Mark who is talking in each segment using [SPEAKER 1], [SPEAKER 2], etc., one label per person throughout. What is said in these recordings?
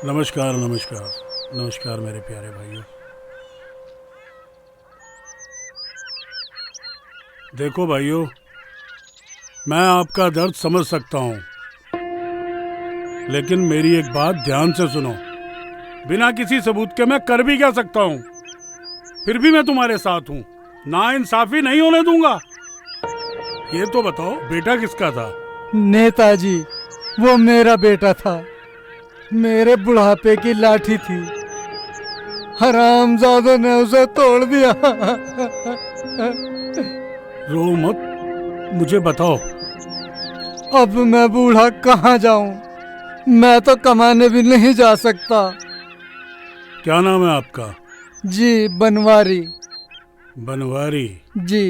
[SPEAKER 1] नमस्कार नमस्कार नमस्कार मेरे प्यारे भाइयों। देखो भाइयों, मैं आपका दर्द समझ सकता हूँ, लेकिन मेरी एक बात ध्यान से सुनो। बिना किसी सबूत के मैं कर भी क्या सकता हूँ, फिर भी मैं तुम्हारे साथ हूँ। नाइंसाफी नहीं होने दूंगा। ये तो बताओ, बेटा किसका था?
[SPEAKER 2] नेताजी, वो मेरा बेटा था। मेरे बुढ़ापे की लाठी थी, हरामजादों ने उसे तोड़ दिया।
[SPEAKER 1] रो मत, मुझे बताओ।
[SPEAKER 2] अब मैं बूढ़ा कहाँ जाऊं? मैं तो कमाने भी नहीं जा सकता।
[SPEAKER 1] क्या नाम है आपका?
[SPEAKER 2] जी, बनवारी।
[SPEAKER 1] बनवारी?
[SPEAKER 2] जी।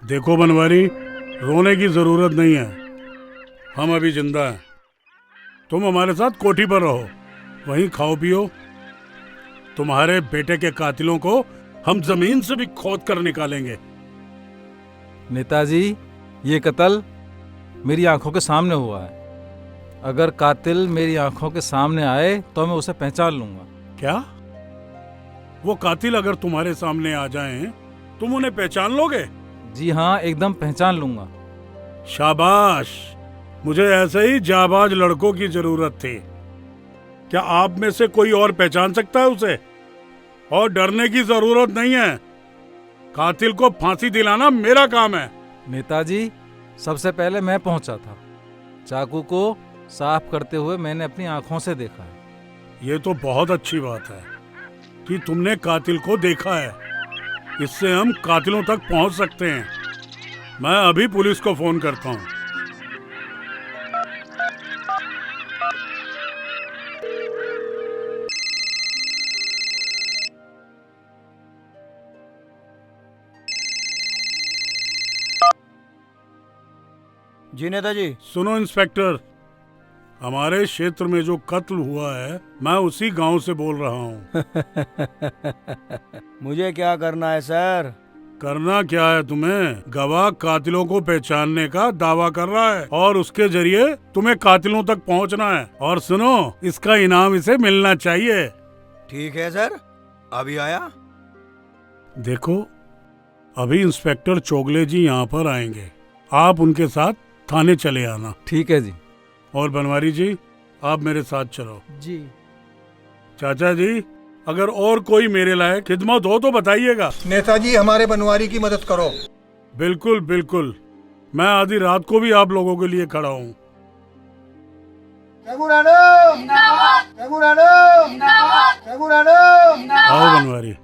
[SPEAKER 1] देखो बनवारी, रोने की जरूरत नहीं है। हम अभी जिंदा हैं। तुम हमारे साथ कोठी पर रहो, वहीं खाओ पियो। तुम्हारे बेटे के कातिलों को हम जमीन से भी खोद कर निकालेंगे।
[SPEAKER 3] नेताजी, ये कत्ल मेरी आंखों के सामने हुआ है। अगर कातिल मेरी आंखों के सामने आए तो मैं उसे पहचान लूंगा।
[SPEAKER 1] क्या? वो कातिल अगर तुम्हारे सामने आ जाएं, तुम उन्हें पहचान लोगे?
[SPEAKER 3] जी हाँ, एकदम पहचान लूंगा।
[SPEAKER 1] शाबाश, मुझे ऐसे ही जाबाज लड़कों की जरूरत थी। क्या आप में से कोई और पहचान सकता है उसे? और डरने की जरूरत नहीं है। कातिल को फांसी दिलाना मेरा काम है।
[SPEAKER 3] नेताजी, सबसे पहले मैं पहुंचा था। चाकू को साफ करते हुए मैंने अपनी आंखों से देखा है।
[SPEAKER 1] ये तो बहुत अच्छी बात है कि तुमने कातिल को देखा है। इससे हम कातिलों तक पहुंच सकते हैं। मैं अभी पुलिस को फोन करता हूं।
[SPEAKER 2] जी नेताजी।
[SPEAKER 1] सुनो इंस्पेक्टर, हमारे क्षेत्र में जो कत्ल हुआ है, मैं उसी गांव से बोल रहा हूँ।
[SPEAKER 2] मुझे क्या करना है सर?
[SPEAKER 1] करना क्या है तुम्हें? गवाह कातिलों को पहचानने का दावा कर रहा है और उसके जरिए तुम्हें कातिलों तक पहुंचना है। और सुनो, इसका इनाम इसे मिलना चाहिए।
[SPEAKER 2] ठीक है सर, अभी आया।
[SPEAKER 1] देखो, अभी इंस्पेक्टर चोगले जी यहाँ पर आएंगे। आप उनके साथ थाने चले आना।
[SPEAKER 3] ठीक है जी।
[SPEAKER 1] और बनवारी जी, आप मेरे साथ चलो।
[SPEAKER 2] जी।
[SPEAKER 1] चाचा जी, अगर और कोई मेरे लायक खिदमत हो तो बताइएगा।
[SPEAKER 4] नेताजी, हमारे बनवारी की मदद करो।
[SPEAKER 1] बिल्कुल बिल्कुल, मैं आधी रात को भी आप लोगों के लिए खड़ा हूँ। आओ बनवारी।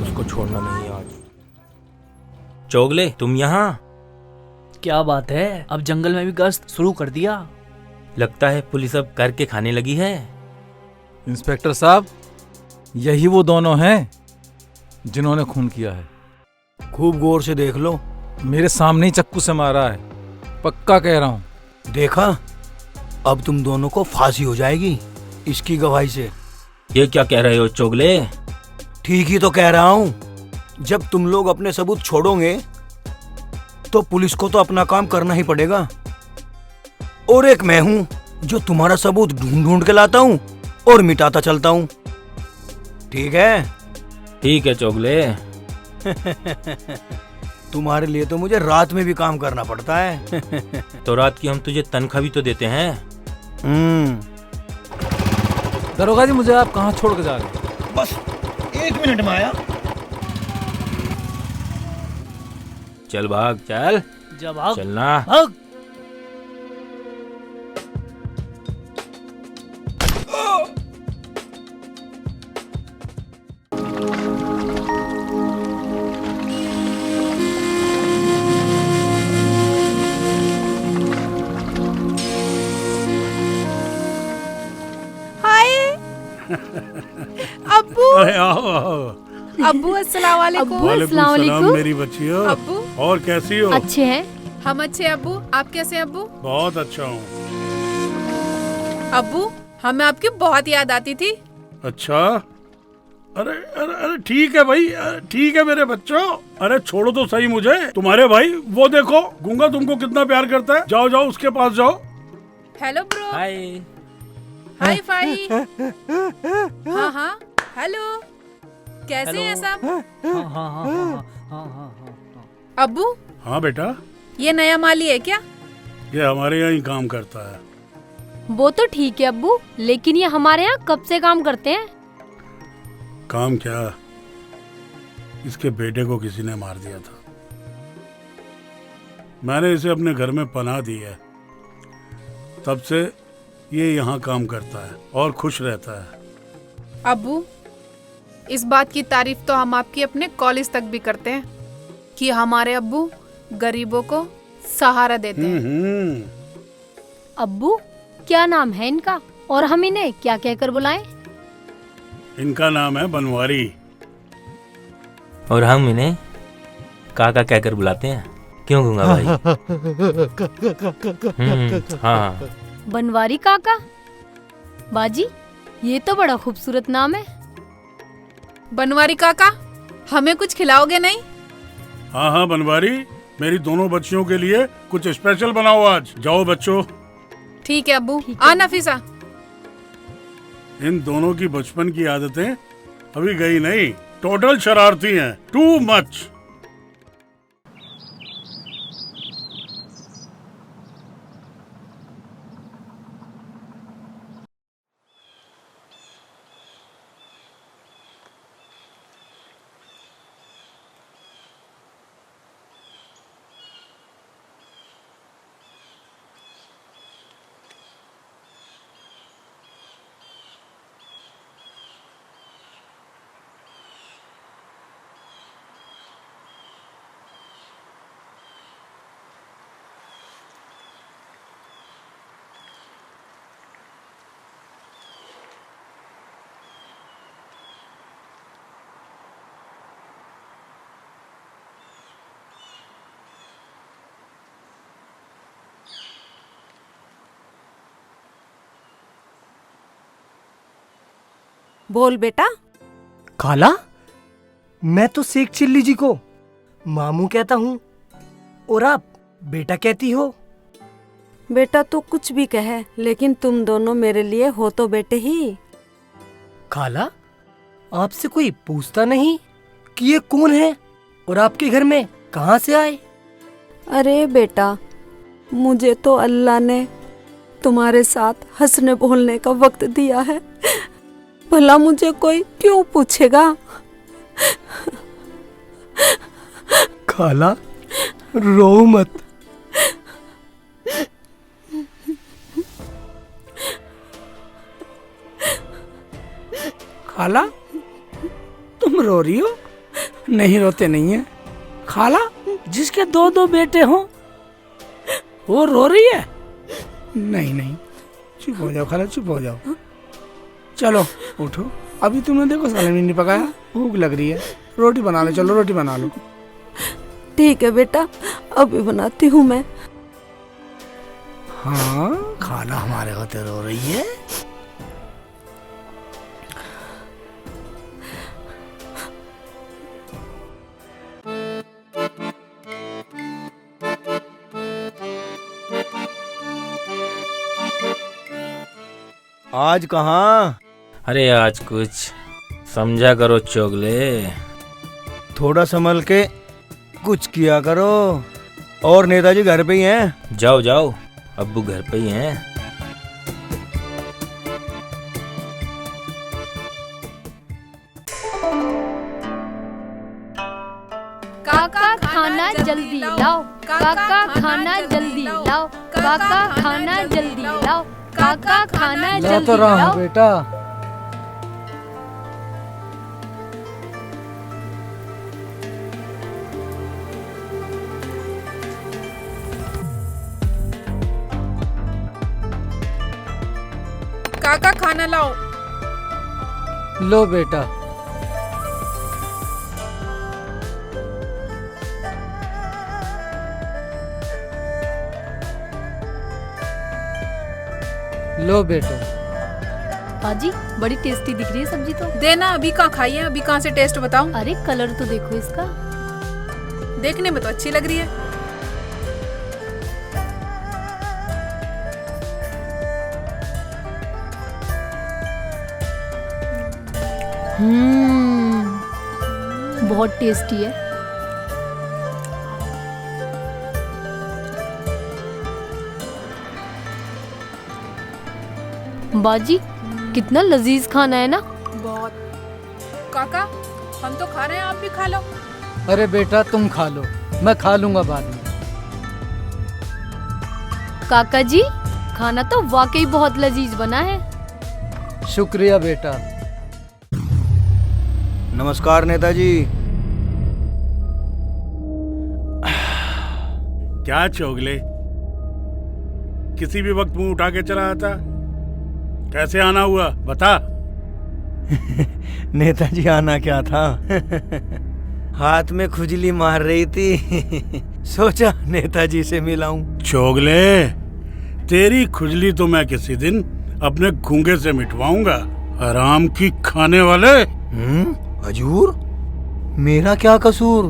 [SPEAKER 5] उसको छोड़ना नहीं आज। चोगले, तुम यहाँ?
[SPEAKER 6] क्या बात है, अब जंगल में भी गश्त शुरू कर दिया।
[SPEAKER 5] लगता है पुलिस अब करके खाने लगी है।
[SPEAKER 3] इंस्पेक्टर साहब, यही वो दोनों हैं जिन्होंने खून किया है।
[SPEAKER 2] खूब गौर से देख लो।
[SPEAKER 3] मेरे सामने ही चक्कू से मारा है, पक्का कह रहा हूँ।
[SPEAKER 2] देखा, अब तुम दोनों को फांसी हो जाएगी इसकी गवाही से।
[SPEAKER 5] ये क्या कह रहे हो चोगले?
[SPEAKER 2] ठीक ही तो कह रहा हूँ। जब तुम लोग अपने सबूत छोड़ोगे तो पुलिस को तो अपना काम करना ही पड़ेगा। और एक मैं हूँ जो तुम्हारा सबूत ढूंढ ढूंढ के लाता हूँ और मिटाता चलता हूँ। ठीक है?
[SPEAKER 5] ठीक है चोगले।
[SPEAKER 2] तुम्हारे लिए तो मुझे रात में भी काम करना पड़ता है।
[SPEAKER 5] तो रात की हम तुझे तनख्वाह भी तो देते हैं।
[SPEAKER 3] दरोगा जी, मुझे आप कहाँ छोड़ के जा रहे हैं?
[SPEAKER 4] बस 1 मिनट में आया।
[SPEAKER 5] चल भाग, चल।
[SPEAKER 6] जब भाग
[SPEAKER 5] चलना।
[SPEAKER 6] भाग।
[SPEAKER 7] अब्बू।
[SPEAKER 1] अरे आओ आओ।
[SPEAKER 7] अब्बू अस्सलाम वालेकुम।
[SPEAKER 1] वालेकुम सलाम मेरी बच्चियों।
[SPEAKER 7] अब्बू।
[SPEAKER 1] और कैसी हो?
[SPEAKER 7] अच्छे हैं हम। अच्छे अब्बू, आप कैसे हैं अब्बू?
[SPEAKER 1] बहुत अच्छा हूँ।
[SPEAKER 7] अब्बू, हमें आपकी बहुत याद आती थी।
[SPEAKER 1] अच्छा, अरे अरे अरे ठीक है भाई, ठीक है मेरे बच्चों। अरे छोड़ो तो सही मुझे। तुम्हारे भाई वो देखो, गूंगा तुमको कितना प्यार करता है। जाओ जाओ उसके पास जाओ।
[SPEAKER 7] Hello bro.
[SPEAKER 5] हाय।
[SPEAKER 7] हाय फाई। हाँ हाँ हेलो, कैसे हैं सब?
[SPEAKER 6] हाँ हाँ हाँ हाँ हाँ हाँ हाँ।
[SPEAKER 7] अब्बू,
[SPEAKER 1] हाँ बेटा,
[SPEAKER 7] ये नया माली है क्या?
[SPEAKER 1] ये हमारे यहाँ ही काम करता है।
[SPEAKER 8] वो तो ठीक है अब्बू, लेकिन ये हमारे यहाँ कब से काम करते हैं?
[SPEAKER 1] काम क्या, इसके बेटे को किसी ने मार दिया था। मैंने इसे अपने घर में पनाह दी है, तब से ये यहाँ काम करता है और खुश रहता है।
[SPEAKER 7] अब्बू, इस बात की तारीफ तो हम आपकी अपने कॉलेज तक भी करते हैं कि हमारे अब्बू गरीबों को सहारा देते हैं।
[SPEAKER 8] अब्बू, क्या नाम है इनका और हम इन्हें क्या कहकर बुलाएं?
[SPEAKER 1] इनका नाम है बनवारी।
[SPEAKER 5] और हम इन्हें काका कहकर बुलाते हैं। क्यों गूंगा भाई? हाँ।
[SPEAKER 8] बनवारी काका? बाजी, ये तो बड़ा खूबसूरत नाम है।
[SPEAKER 7] बनवारी काका, हमें कुछ खिलाओगे नहीं?
[SPEAKER 1] हाँ हाँ बनवारी, मेरी दोनों बच्चियों के लिए कुछ स्पेशल बनाओ आज। जाओ बच्चों।
[SPEAKER 7] ठीक है अब्बू।
[SPEAKER 8] ठीक है।
[SPEAKER 7] आ नफीसा।
[SPEAKER 1] इन दोनों की बचपन की आदतें अभी गई नहीं, टोटल शरारती हैं, टू मच।
[SPEAKER 9] बोल बेटा।
[SPEAKER 2] खाला, मैं तो शेख चिल्ली जी को मामू कहता हूँ, और आप बेटा कहती हो।
[SPEAKER 9] बेटा तो कुछ भी कहे, लेकिन तुम दोनों मेरे लिए हो तो बेटे ही।
[SPEAKER 2] खाला, आपसे कोई पूछता नहीं कि ये कौन है और आपके घर में कहाँ से आए?
[SPEAKER 9] अरे बेटा, मुझे तो अल्लाह ने तुम्हारे साथ हंसने बोलने का वक्त दिया है, भला मुझे कोई क्यों पूछेगा?
[SPEAKER 2] खाला, रो मत।
[SPEAKER 10] खाला, तुम रो रही हो? नहीं, रोते नहीं है। खाला, जिसके दो दो बेटे हों वो रो रही है? नहीं नहीं, चुप हो जाओ खाला, चुप हो जाओ। चलो उठो, अभी तुमने देखो सालन भी नहीं पकाया, भूख लग रही है। रोटी बना लो, चलो रोटी बना लो।
[SPEAKER 9] ठीक है बेटा, अभी बनाती हूँ मैं।
[SPEAKER 10] हाँ, खाला हमारे होते रो रही है।
[SPEAKER 2] आज कहाँ?
[SPEAKER 5] अरे आज कुछ समझा करो चोगले।
[SPEAKER 2] थोड़ा संभल के कुछ किया करो। और नेताजी घर पे ही हैं?
[SPEAKER 5] जाओ जाओ, अब्बू घर पे ही हैं।
[SPEAKER 8] काका खाना जल्दी लाओ, काका खाना जल्दी लाओ, काका खाना जल्दी लाओ, काका खाना
[SPEAKER 10] ला
[SPEAKER 8] जल्दी
[SPEAKER 10] तो रहा
[SPEAKER 8] लाओ।
[SPEAKER 10] हूँ बेटा।
[SPEAKER 7] काका खाना लाओ।
[SPEAKER 10] लो बेटा। लो बेटा।
[SPEAKER 8] बाजी बड़ी टेस्टी दिख रही है सब्जी तो।
[SPEAKER 7] देना, अभी कहाँ खाई है, अभी कहाँ से टेस्ट बताऊं?
[SPEAKER 8] अरे कलर तो देखो इसका।
[SPEAKER 7] देखने में तो अच्छी लग रही है।
[SPEAKER 8] बहुत टेस्टी है। बाजी कितना लजीज खाना है ना।
[SPEAKER 7] बहुत। काका हम तो खा रहे हैं, आप भी खा लो।
[SPEAKER 10] अरे बेटा तुम खा लो, मैं खा लूंगा बाद में।
[SPEAKER 8] काका जी खाना तो वाकई बहुत लजीज बना है।
[SPEAKER 10] शुक्रिया बेटा।
[SPEAKER 2] नमस्कार नेताजी।
[SPEAKER 1] क्या चोगले, किसी भी वक्त मुंह उठा के चला आता? कैसे आना हुआ बता।
[SPEAKER 2] नेताजी आना क्या था, हाथ में खुजली मार रही थी, सोचा नेताजी से मिलाऊं।
[SPEAKER 1] चोगले, तेरी खुजली तो मैं किसी दिन अपने घूंगे से मिटवाऊंगा, हराम की खाने वाले।
[SPEAKER 2] हजूर, मेरा क्या कसूर?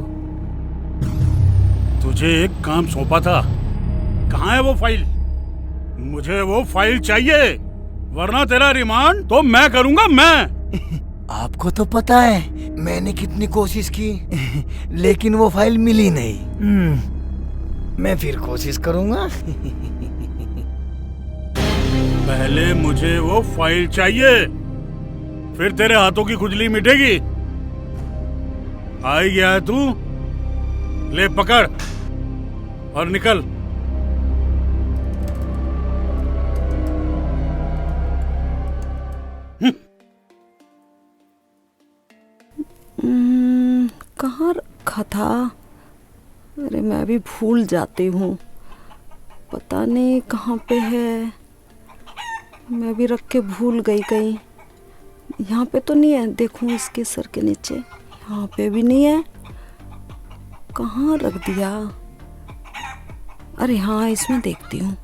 [SPEAKER 1] तुझे एक काम सौंपा था, कहाँ है वो फाइल? मुझे वो फाइल चाहिए, वरना तेरा रिमांड तो मैं करूंगा, मैं।
[SPEAKER 2] आपको तो पता है मैंने कितनी कोशिश की, लेकिन वो फाइल मिली नहीं। मैं फिर कोशिश करूंगा।
[SPEAKER 1] पहले मुझे वो फाइल चाहिए, फिर तेरे हाथों की खुजली मिटेगी। आई गया है तू, ले पकड़ और निकल।
[SPEAKER 9] कहाँ रखा था? अरे मैं भी भूल जाती हूँ, पता नहीं कहाँ पे है। मैं भी रख के भूल गई कहीं। यहाँ पे तो नहीं है, देखूँ इसके सर के नीचे, यहाँ पे भी नहीं है। कहाँ रख दिया? अरे हाँ, इसमें देखती हूँ,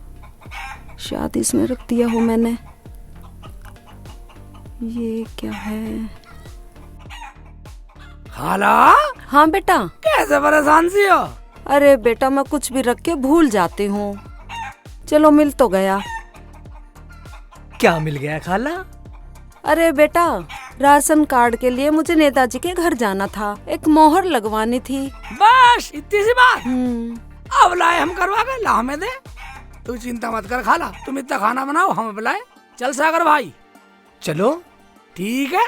[SPEAKER 9] शायद इसमें रख दिया हो मैंने। ये क्या है?
[SPEAKER 10] खाला।
[SPEAKER 9] हाँ बेटा।
[SPEAKER 10] कैसे परेशान सी हो?
[SPEAKER 9] अरे बेटा मैं कुछ भी रख के भूल जाती हूँ। चलो मिल तो गया।
[SPEAKER 10] क्या मिल गया खाला?
[SPEAKER 9] अरे बेटा, राशन कार्ड के लिए मुझे नेताजी के घर जाना था, एक मोहर लगवानी थी।
[SPEAKER 10] बस इतनी सी बात?
[SPEAKER 9] हम्म।
[SPEAKER 10] अब लाए हम करवा के, ला हमें दे। तू चिंता मत कर खाला, तुम इतना खाना बनाओ, हम बुलाए। चल सागर भाई, चलो ठीक है।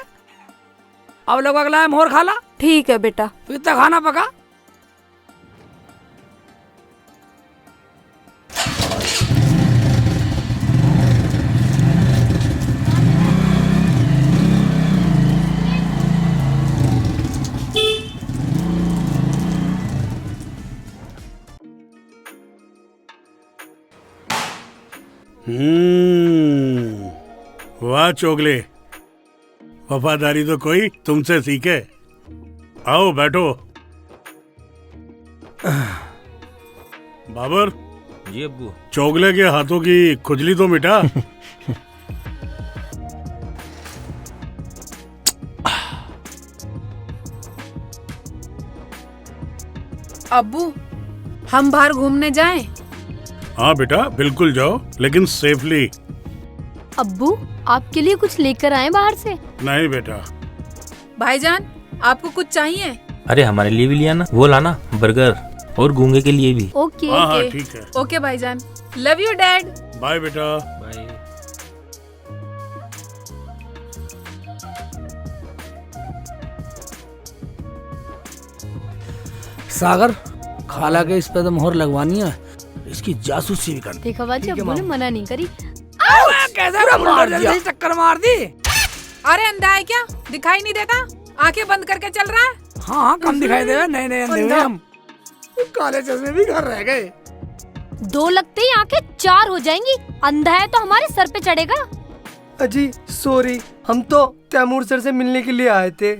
[SPEAKER 10] अब लोग अगला है मोहर खाला।
[SPEAKER 9] ठीक है बेटा।
[SPEAKER 10] तू इतना खाना पका।
[SPEAKER 1] वाह चोगले, वफादारी तो कोई तुमसे सीखे। आओ बैठो। बाबर
[SPEAKER 5] जी अब्बू।
[SPEAKER 1] चोगले के हाथों की खुजली तो मिटा।
[SPEAKER 7] अब्बू हम बाहर घूमने जाएं?
[SPEAKER 1] हाँ बेटा बिल्कुल जाओ, लेकिन सेफली।
[SPEAKER 8] अब्बू आपके लिए कुछ लेकर आए बाहर से?
[SPEAKER 1] नहीं बेटा।
[SPEAKER 7] भाईजान आपको कुछ चाहिए?
[SPEAKER 5] अरे हमारे लिए भी लिया ना, वो लाना बर्गर, और गूंगे के लिए भी।
[SPEAKER 8] ओके
[SPEAKER 1] हाँ ठीक है।
[SPEAKER 7] ओके भाईजान, लव यू डैड।
[SPEAKER 1] बाय बेटा।
[SPEAKER 5] बाय।
[SPEAKER 10] सागर, खाला के इस पे तो मोहर लगवानी है, इसकी जासूसी भी करनी।
[SPEAKER 8] देखा बाजी, अब्बू ने मना नहीं करी।
[SPEAKER 10] कैसे मार दिया, टक्कर मार दी।
[SPEAKER 7] अरे अंधा है क्या, दिखाई नहीं देता? आंखें बंद करके चल रहा है।
[SPEAKER 10] हाँ हाँ कम दिखाई दे, नए नए अंधे हुए हम। काले चश्मे भी घर रह गए।
[SPEAKER 8] दो लगते ही आंखें चार हो जाएंगी। अंधा है तो हमारे सर पे चढ़ेगा।
[SPEAKER 11] अजी सॉरी, हम तो तैमूर सर से मिलने के लिए आए थे।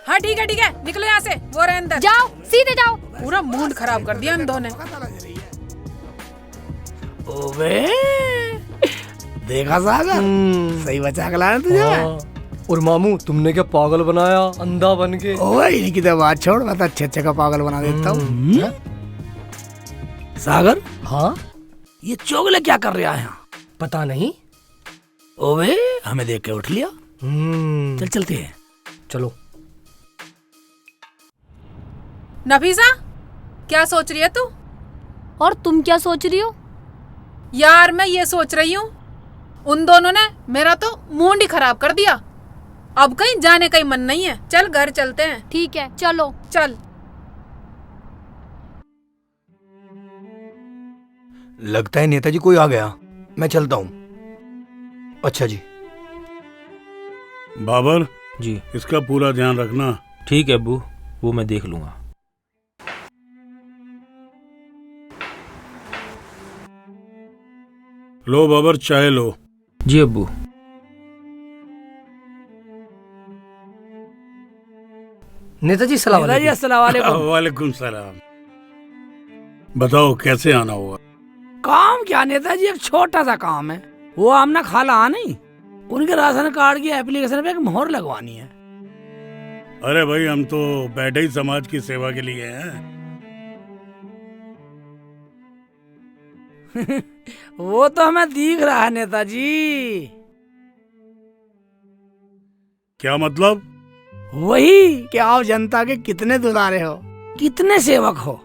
[SPEAKER 7] हाँ ठीक है, निकलो यहाँ से। वो रहे अंदर।
[SPEAKER 8] जाओ, सीधे जाओ।
[SPEAKER 7] पूरा मूड खराब कर दिया अंधों ने।
[SPEAKER 10] ओबे देखा सागर, सही बचा के लाया तुझे।
[SPEAKER 11] और मामू तुमने क्या पागल बनाया अंधा बन के।
[SPEAKER 10] ओए इनकी तो बात छोड़, मैं तो अच्छे अच्छे का पागल बना देता हूँ। सागर,
[SPEAKER 11] हाँ
[SPEAKER 10] ये चोगले क्या कर रहा है यहाँ?
[SPEAKER 11] पता नहीं।
[SPEAKER 10] ओए हमें देख के उठ लिया। चल चलते हैं।
[SPEAKER 11] चलो।
[SPEAKER 7] नफीसा, क्या सोच रही है तू?
[SPEAKER 8] और तुम क्या सोच रही हो?
[SPEAKER 7] यार मैं ये सोच रही हूँ, उन दोनों ने मेरा तो मूड ही खराब कर दिया। अब कहीं जाने का ही मन नहीं है। चल घर चलते हैं।
[SPEAKER 8] ठीक है चलो।
[SPEAKER 7] चल।
[SPEAKER 2] लगता है नेताजी कोई आ गया, मैं चलता हूँ। अच्छा जी।
[SPEAKER 1] बाबर
[SPEAKER 5] जी
[SPEAKER 1] इसका पूरा ध्यान रखना।
[SPEAKER 5] ठीक है अब्बू, वो मैं देख लूंगा।
[SPEAKER 1] लो बाबर, चाय लो।
[SPEAKER 5] जी अब्बू।
[SPEAKER 11] नेताजी सलाम
[SPEAKER 10] नेताजी
[SPEAKER 11] अलैकुम।
[SPEAKER 10] अस्सलाम वालेकुम।
[SPEAKER 1] वालेकुम सलाम। बताओ कैसे आना हुआ?
[SPEAKER 10] काम क्या नेताजी, एक छोटा सा काम है। वो आमना खाला आ नहीं, उनके राशन कार्ड की एप्लीकेशन पे एक मोहर लगवानी है।
[SPEAKER 1] अरे भाई हम तो बैठे ही समाज की सेवा के लिए हैं।
[SPEAKER 10] वो तो हमें दिख रहा है नेताजी।
[SPEAKER 1] क्या मतलब?
[SPEAKER 10] वही कि आप जनता के कितने दुलारे हो, कितने सेवक हो।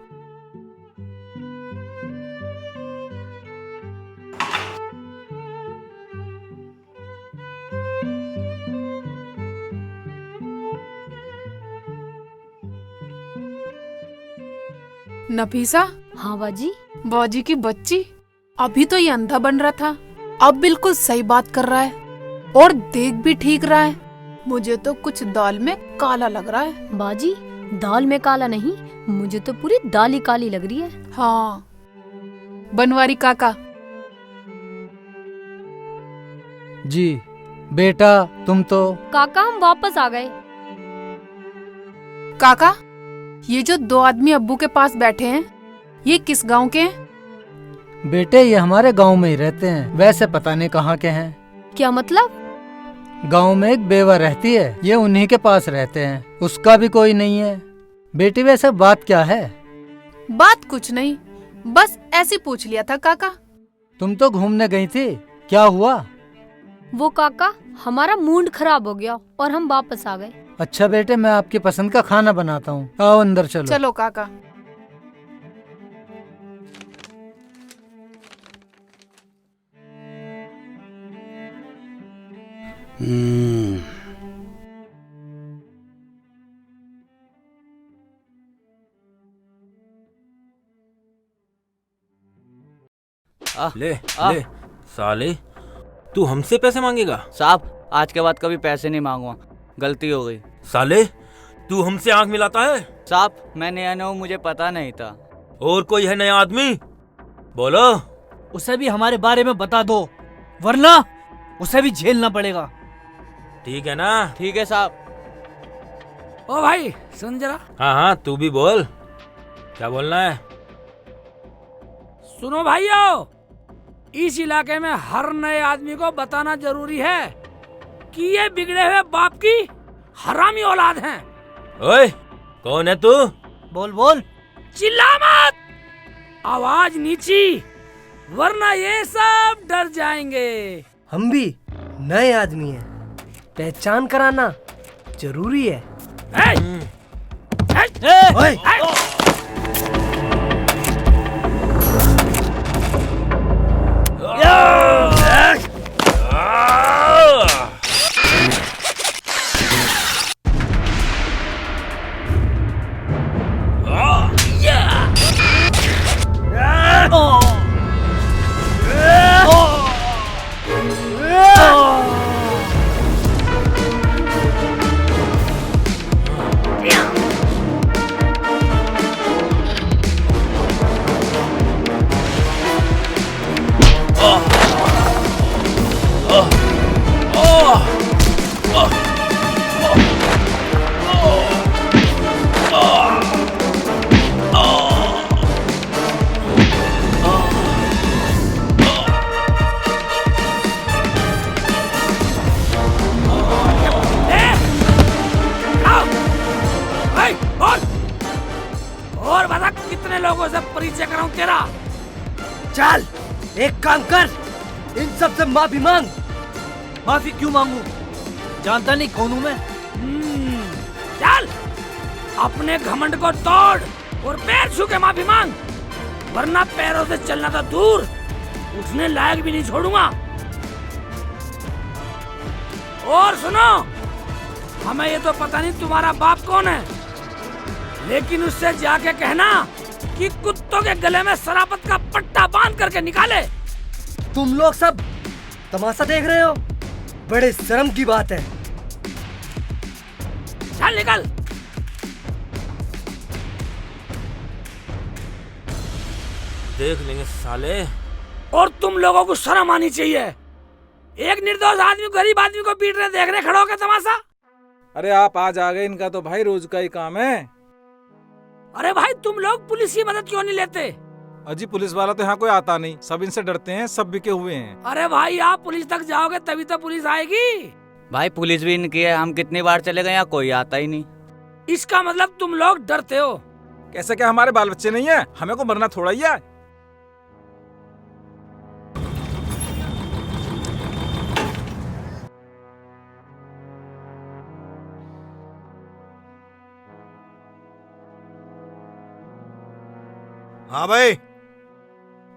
[SPEAKER 7] नफीसा,
[SPEAKER 8] हाँ बाजी।
[SPEAKER 7] बाजी की बच्ची, अभी तो ये अंधा बन रहा था, अब बिल्कुल सही बात कर रहा है और देख भी ठीक रहा है। मुझे तो कुछ दाल में काला लग रहा है।
[SPEAKER 8] बाजी दाल में काला नहीं, मुझे तो पूरी दाल ही काली लग रही है।
[SPEAKER 7] हाँ बनवारी काका।
[SPEAKER 3] जी बेटा, तुम तो।
[SPEAKER 8] काका हम वापस आ गए।
[SPEAKER 7] काका, ये जो दो आदमी अब्बू के पास बैठे हैं, ये किस गांव के हैं?
[SPEAKER 3] बेटे ये हमारे गांव में ही रहते हैं, वैसे पता नहीं कहाँ के हैं।
[SPEAKER 8] क्या मतलब?
[SPEAKER 3] गांव में एक बेवा रहती है, ये उन्हीं के पास रहते हैं, उसका भी कोई नहीं है। बेटी वैसे बात क्या है?
[SPEAKER 7] बात कुछ नहीं, बस ऐसे पूछ लिया था काका।
[SPEAKER 3] तुम तो घूमने गई थी, क्या हुआ?
[SPEAKER 8] वो काका हमारा मूड खराब हो गया और हम वापस आ गए।
[SPEAKER 3] अच्छा बेटे, मैं आपकी पसंद का खाना बनाता हूँ, आओ अंदर चलो।
[SPEAKER 7] चलो काका।
[SPEAKER 5] ले ले साले, तू हमसे पैसे मांगेगा?
[SPEAKER 6] साहब आज के बाद कभी पैसे नहीं मांगूंगा, गलती हो गई।
[SPEAKER 5] साले तू हमसे आंख मिलाता है?
[SPEAKER 6] साहब मैं नया हूँ, मुझे पता नहीं था।
[SPEAKER 5] और कोई है नया आदमी? बोलो।
[SPEAKER 6] उसे भी हमारे बारे में बता दो, वरना उसे भी झेलना पड़ेगा।
[SPEAKER 5] ठीक है ना?
[SPEAKER 6] ठीक है साहब।
[SPEAKER 10] ओ भाई सुन जरा।
[SPEAKER 5] हाँ हाँ तू भी बोल, क्या बोलना है?
[SPEAKER 10] सुनो भाइयों, इस इलाके में हर नए आदमी को बताना जरूरी है कि ये बिगड़े हुए बाप की हरामी औलाद हैं।
[SPEAKER 5] ओए कौन है तू?
[SPEAKER 6] बोल बोल।
[SPEAKER 10] चिल्ला मत, आवाज नीची, वरना ये सब डर जाएंगे।
[SPEAKER 11] हम भी नए आदमी हैं, पहचान कराना जरूरी है।
[SPEAKER 10] ओए, पीछे कराऊं तेरा?
[SPEAKER 11] चल एक काम कर, इन सब से माफी मांग।
[SPEAKER 6] माफी क्यों मांगू? जानता नहीं कौन हूँ मैं।
[SPEAKER 10] चल अपने घमंड को तोड़ और पैर छू के माफी मांग, वरना पैरों से चलना तो दूर, उठने लायक भी नहीं छोड़ूंगा। और सुनो, हमें ये तो पता नहीं तुम्हारा बाप कौन है, लेकिन उससे जाके कहना कि कुत्तों के गले में शराबत का पट्टा बांध करके निकाले।
[SPEAKER 11] तुम लोग सब तमाशा देख रहे हो? बड़े शर्म की बात है।
[SPEAKER 10] चल निकल।
[SPEAKER 5] देख लेंगे साले।
[SPEAKER 10] और तुम लोगों को शर्म आनी चाहिए। एक निर्दोष आदमी गरीब आदमी को पीट रहे देख रहे खड़े होकर तमाशा।
[SPEAKER 3] अरे आप आज आ गए, इनका तो भाई रोज का ही काम है।
[SPEAKER 10] अरे भाई तुम लोग पुलिस की मदद क्यों नहीं लेते?
[SPEAKER 3] अजी पुलिस वाला तो यहाँ कोई आता नहीं, सब इनसे डरते हैं, सब बिके हुए हैं।
[SPEAKER 10] अरे भाई आप पुलिस तक जाओगे तभी तो पुलिस आएगी।
[SPEAKER 6] भाई पुलिस भी इनकी है, हम कितनी बार चले गए यहाँ कोई आता ही नहीं।
[SPEAKER 10] इसका मतलब तुम लोग डरते हो।
[SPEAKER 3] कैसे क्या हमारे बाल बच्चे नहीं है? हमें को मरना थोड़ा ही है।
[SPEAKER 2] हाँ भाई,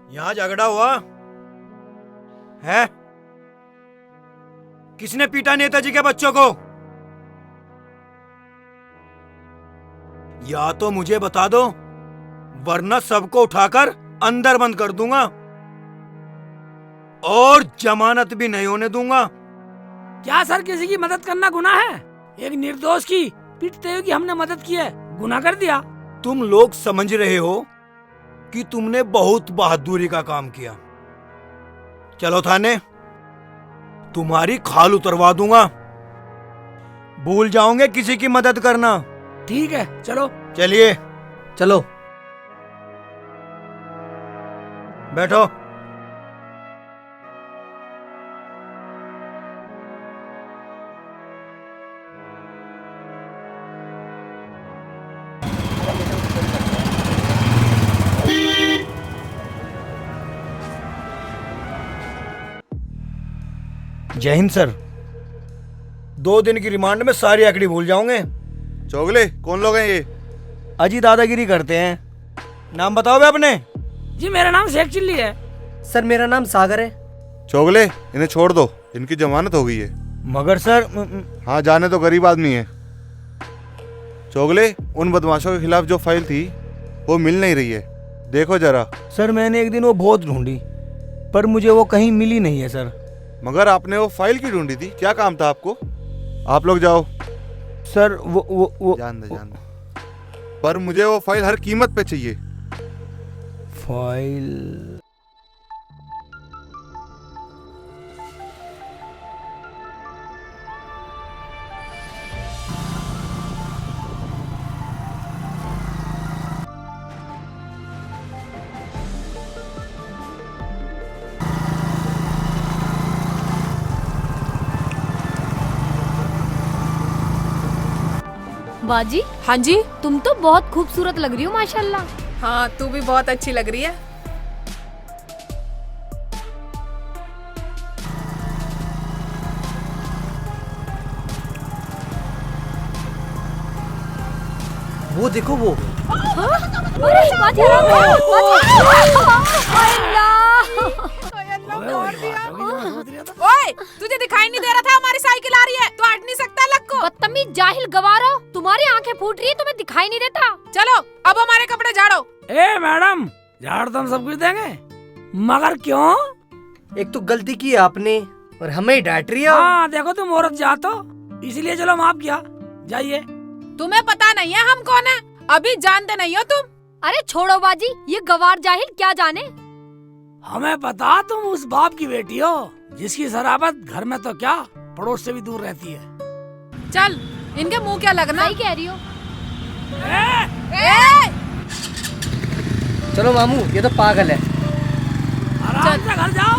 [SPEAKER 2] यहाँ झगड़ा हुआ है? किसने पीटा नेताजी के बच्चों को? या तो मुझे बता दो, वरना सबको उठाकर अंदर बंद कर दूंगा और जमानत भी नहीं होने दूंगा।
[SPEAKER 10] क्या सर किसी की मदद करना गुनाह है? एक निर्दोष की पीटते हुए कि हमने मदद की है, गुनाह कर दिया?
[SPEAKER 2] तुम लोग समझ रहे हो कि तुमने बहुत बहादुरी का काम किया। चलो थाने, तुम्हारी खाल उतरवा दूंगा। भूल जाओगे किसी की मदद करना।
[SPEAKER 10] ठीक है चलो।
[SPEAKER 2] चलिए
[SPEAKER 11] चलो
[SPEAKER 2] बैठो। जय हिंद सर। 2 दिन की रिमांड में सारी आंकड़ी भूल जाओगे।
[SPEAKER 12] चोगले कौन लोग हैं ये?
[SPEAKER 2] अजी दादागिरी करते हैं। नाम बताओ बे अपने।
[SPEAKER 10] जी मेरा नाम शेख चिल्ली है।
[SPEAKER 11] सर मेरा नाम सागर है।
[SPEAKER 12] चोगले इन्हें छोड़ दो, इनकी जमानत हो गई है।
[SPEAKER 2] मगर सर
[SPEAKER 12] हाँ जाने तो, गरीब आदमी है। चोगले उन बदमाशों के खिलाफ जो फाइल थी वो मिल नहीं रही है, देखो जरा।
[SPEAKER 2] सर मैंने एक दिन वो बहुत ढूंढी, पर मुझे वो कहीं मिली नहीं है सर।
[SPEAKER 12] मगर आपने वो फाइल की ढूंढी थी, क्या काम था आपको? आप लोग जाओ।
[SPEAKER 2] सर वो
[SPEAKER 12] जान दे। पर मुझे वो फाइल हर कीमत पे चाहिए।
[SPEAKER 2] फाइल
[SPEAKER 8] बाजी।
[SPEAKER 7] हाँ जी।
[SPEAKER 8] तुम तो बहुत खूबसूरत लग रही हो माशाल्लाह।
[SPEAKER 7] हाँ तू भी बहुत अच्छी लग रही है।
[SPEAKER 11] वो देखो वो।
[SPEAKER 8] अरे बाजी,
[SPEAKER 7] ओए तुझे दिखाई नहीं दे रहा था हमारी साइकिल आ रही है? तो हट नहीं सकता लग को।
[SPEAKER 8] बदतमीज जाहिल गवारो, तुम्हारी आंखें फूट रही है, तुम्हें दिखाई नहीं देता?
[SPEAKER 7] चलो अब हमारे कपड़े झाड़ो।
[SPEAKER 10] ए मैडम, झाड़ तो हम सब कुछ देंगे, मगर क्यों?
[SPEAKER 11] एक तो गलती की आपने और हमें डांट रही हो।
[SPEAKER 10] हाँ देखो तुम औरत जात हो, इसलिए चलो माफ किया। जाइए।
[SPEAKER 7] तुम्हें पता नहीं है हम कौन है? अभी जानते नहीं हो तुम?
[SPEAKER 8] अरे छोड़ो बाजी, ये गवार जाहिल क्या जाने।
[SPEAKER 10] हमें पता तुम उस बाप की बेटी हो जिसकी शराबत घर में तो क्या पड़ोस से भी दूर रहती है।
[SPEAKER 7] चल इनके मुंह क्या लगना।
[SPEAKER 8] सही कह रही हो।
[SPEAKER 11] चलो मामू, ये तो पागल है।
[SPEAKER 10] आराम से घर जाओ।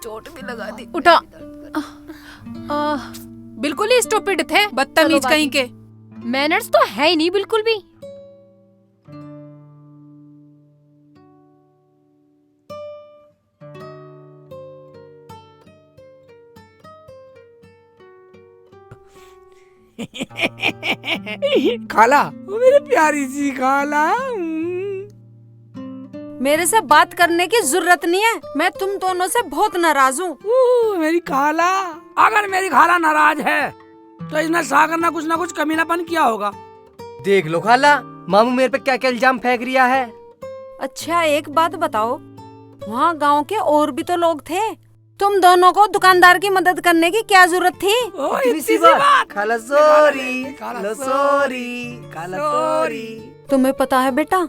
[SPEAKER 7] चोट भी लगा दी। उठा। बिल्कुल ही स्टूपिड थे, बदतमीज कहीं के।
[SPEAKER 8] मैनर्स तो है ही नहीं बिल्कुल भी।
[SPEAKER 10] खाला, वो मेरी प्यारी सी खाला।
[SPEAKER 9] मेरे से बात करने की जरूरत नहीं है, मैं तुम दोनों से बहुत नाराज हूँ।
[SPEAKER 10] मेरी खाला, अगर मेरी खाला नाराज है तो इसने सागर ने कुछ ना कुछ कमीनापन किया होगा।
[SPEAKER 11] देख लो खाला, मामू मेरे पे क्या क्या इल्जाम फेंक रिया है।
[SPEAKER 9] अच्छा एक बात बताओ, वहाँ गांव के और भी तो लोग थे, तुम दोनों को दुकानदार की मदद करने की क्या जरूरत थी?
[SPEAKER 11] इतनी सी बात। खाला सॉरी, खाला सॉरी, खाला सॉरी।
[SPEAKER 9] तुम्हें पता है बेटा,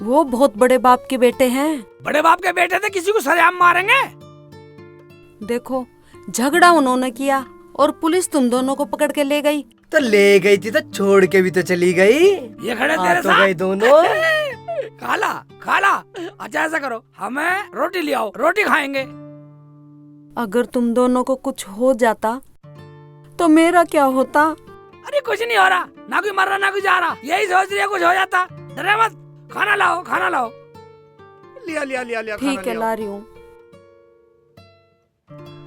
[SPEAKER 9] वो बहुत बड़े बाप के बेटे हैं।
[SPEAKER 10] बड़े बाप के बेटे थे, किसी को सरेआम मारेंगे।
[SPEAKER 9] देखो झगड़ा उन्होंने किया और पुलिस तुम दोनों को पकड़ के ले गई।
[SPEAKER 11] तो ले गई थी तो छोड़ के भी तो चली गई।
[SPEAKER 10] ये खड़े तेरे
[SPEAKER 11] तो
[SPEAKER 10] साथ
[SPEAKER 11] गए दोनों।
[SPEAKER 10] खाला, खाला, अच्छा ऐसा करो, हमें रोटी ले आओ, रोटी खाएंगे।
[SPEAKER 9] अगर तुम दोनों को कुछ हो जाता तो मेरा क्या होता?
[SPEAKER 10] अरे कुछ नहीं हो रहा, ना कोई मर रहा ना कोई जा रहा, यही सोच रही है कुछ हो जाता। डरे मत, खाना लाओ, खाना लाओ।
[SPEAKER 12] लिया लिया लिया लिया।
[SPEAKER 9] ठीक है ला रही हूँ।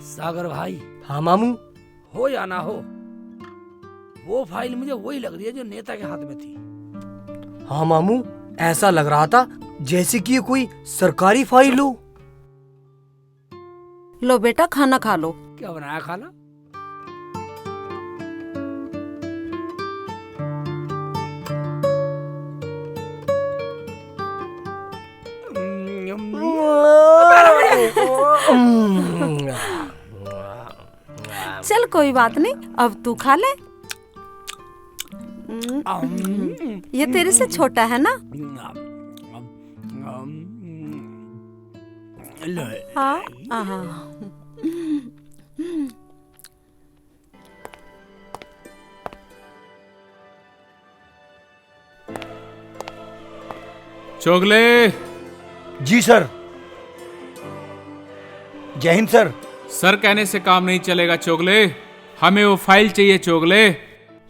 [SPEAKER 10] सागर भाई।
[SPEAKER 11] हाँ मामू।
[SPEAKER 10] हो या ना हो, वो फाइल मुझे वही लग रही है जो नेता के हाथ में थी।
[SPEAKER 11] हाँ मामू, ऐसा लग रहा था जैसे कि ये कोई सरकारी फाइल हो।
[SPEAKER 9] लो बेटा खाना खा लो।
[SPEAKER 10] क्या बनाया खाना?
[SPEAKER 9] चल कोई बात नहीं, अब तू खा ले। ये तेरे से छोटा है ना? हाँ हाँ।
[SPEAKER 3] चोगले।
[SPEAKER 2] जी सर। जय हिंद सर।
[SPEAKER 3] सर कहने से काम नहीं चलेगा चोगले, हमें वो फाइल चाहिए चोगले।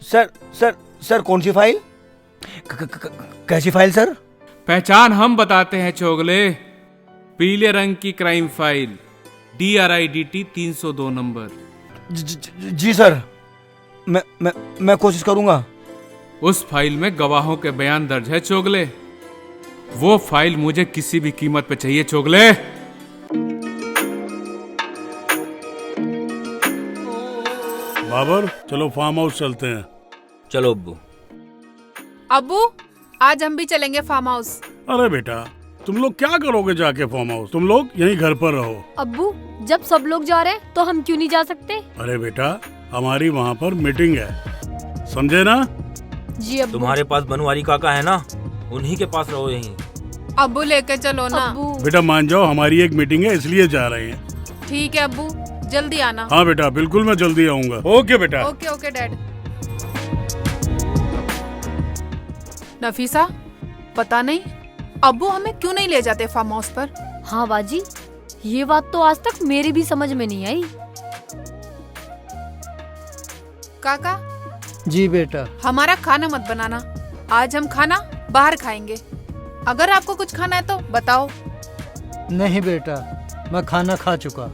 [SPEAKER 2] सर सर सर कौन सी फाइल? कैसी फाइल सर?
[SPEAKER 3] पहचान हम बताते हैं चोगले, पीले रंग की क्राइम फाइल, DRIDT 302 नंबर।
[SPEAKER 2] जी सर, मैं कोशिश करूंगा।
[SPEAKER 3] उस फाइल में गवाहों के बयान दर्ज है चोगले, वो फाइल मुझे किसी भी कीमत पे चाहिए चोगले।
[SPEAKER 1] बाबर चलो फार्म हाउस चलते हैं।
[SPEAKER 5] चलो अब्बू।
[SPEAKER 7] अब्बू आज हम भी चलेंगे फार्म हाउस।
[SPEAKER 1] अरे बेटा तुम लोग क्या करोगे जाके फार्म हाउस? तुम लोग यहीं घर पर रहो।
[SPEAKER 8] अब्बू जब सब लोग जा रहे हैं तो हम क्यों नहीं जा सकते?
[SPEAKER 1] अरे बेटा हमारी वहाँ पर मीटिंग है, समझे ना?
[SPEAKER 8] जी अब्बू।
[SPEAKER 5] तुम्हारे पास बनवारी काका है ना, उन्हीं के पास रहो यहीं।
[SPEAKER 7] अब्बू लेके चलो ना।
[SPEAKER 1] बेटा मान जाओ, हमारी एक मीटिंग है इसलिए जा रहे हैं।
[SPEAKER 7] ठीक है अब्बू, जल्दी आना।
[SPEAKER 1] हाँ बेटा बिल्कुल मैं जल्दी आऊंगा। ओके बेटा।
[SPEAKER 7] Okay okay dad. नफीसा पता नहीं अब्बू हमें क्यों नहीं ले जाते फार्म हाउस पर।
[SPEAKER 8] हाँ बाजी, ये बात तो आज तक मेरी भी समझ में नहीं आई।
[SPEAKER 7] काका।
[SPEAKER 11] जी बेटा।
[SPEAKER 7] हमारा खाना मत बनाना, आज हम खाना बाहर खाएंगे। अगर आपको कुछ खाना है तो बताओ।
[SPEAKER 11] नहीं बेटा, मैं खाना खा चुका।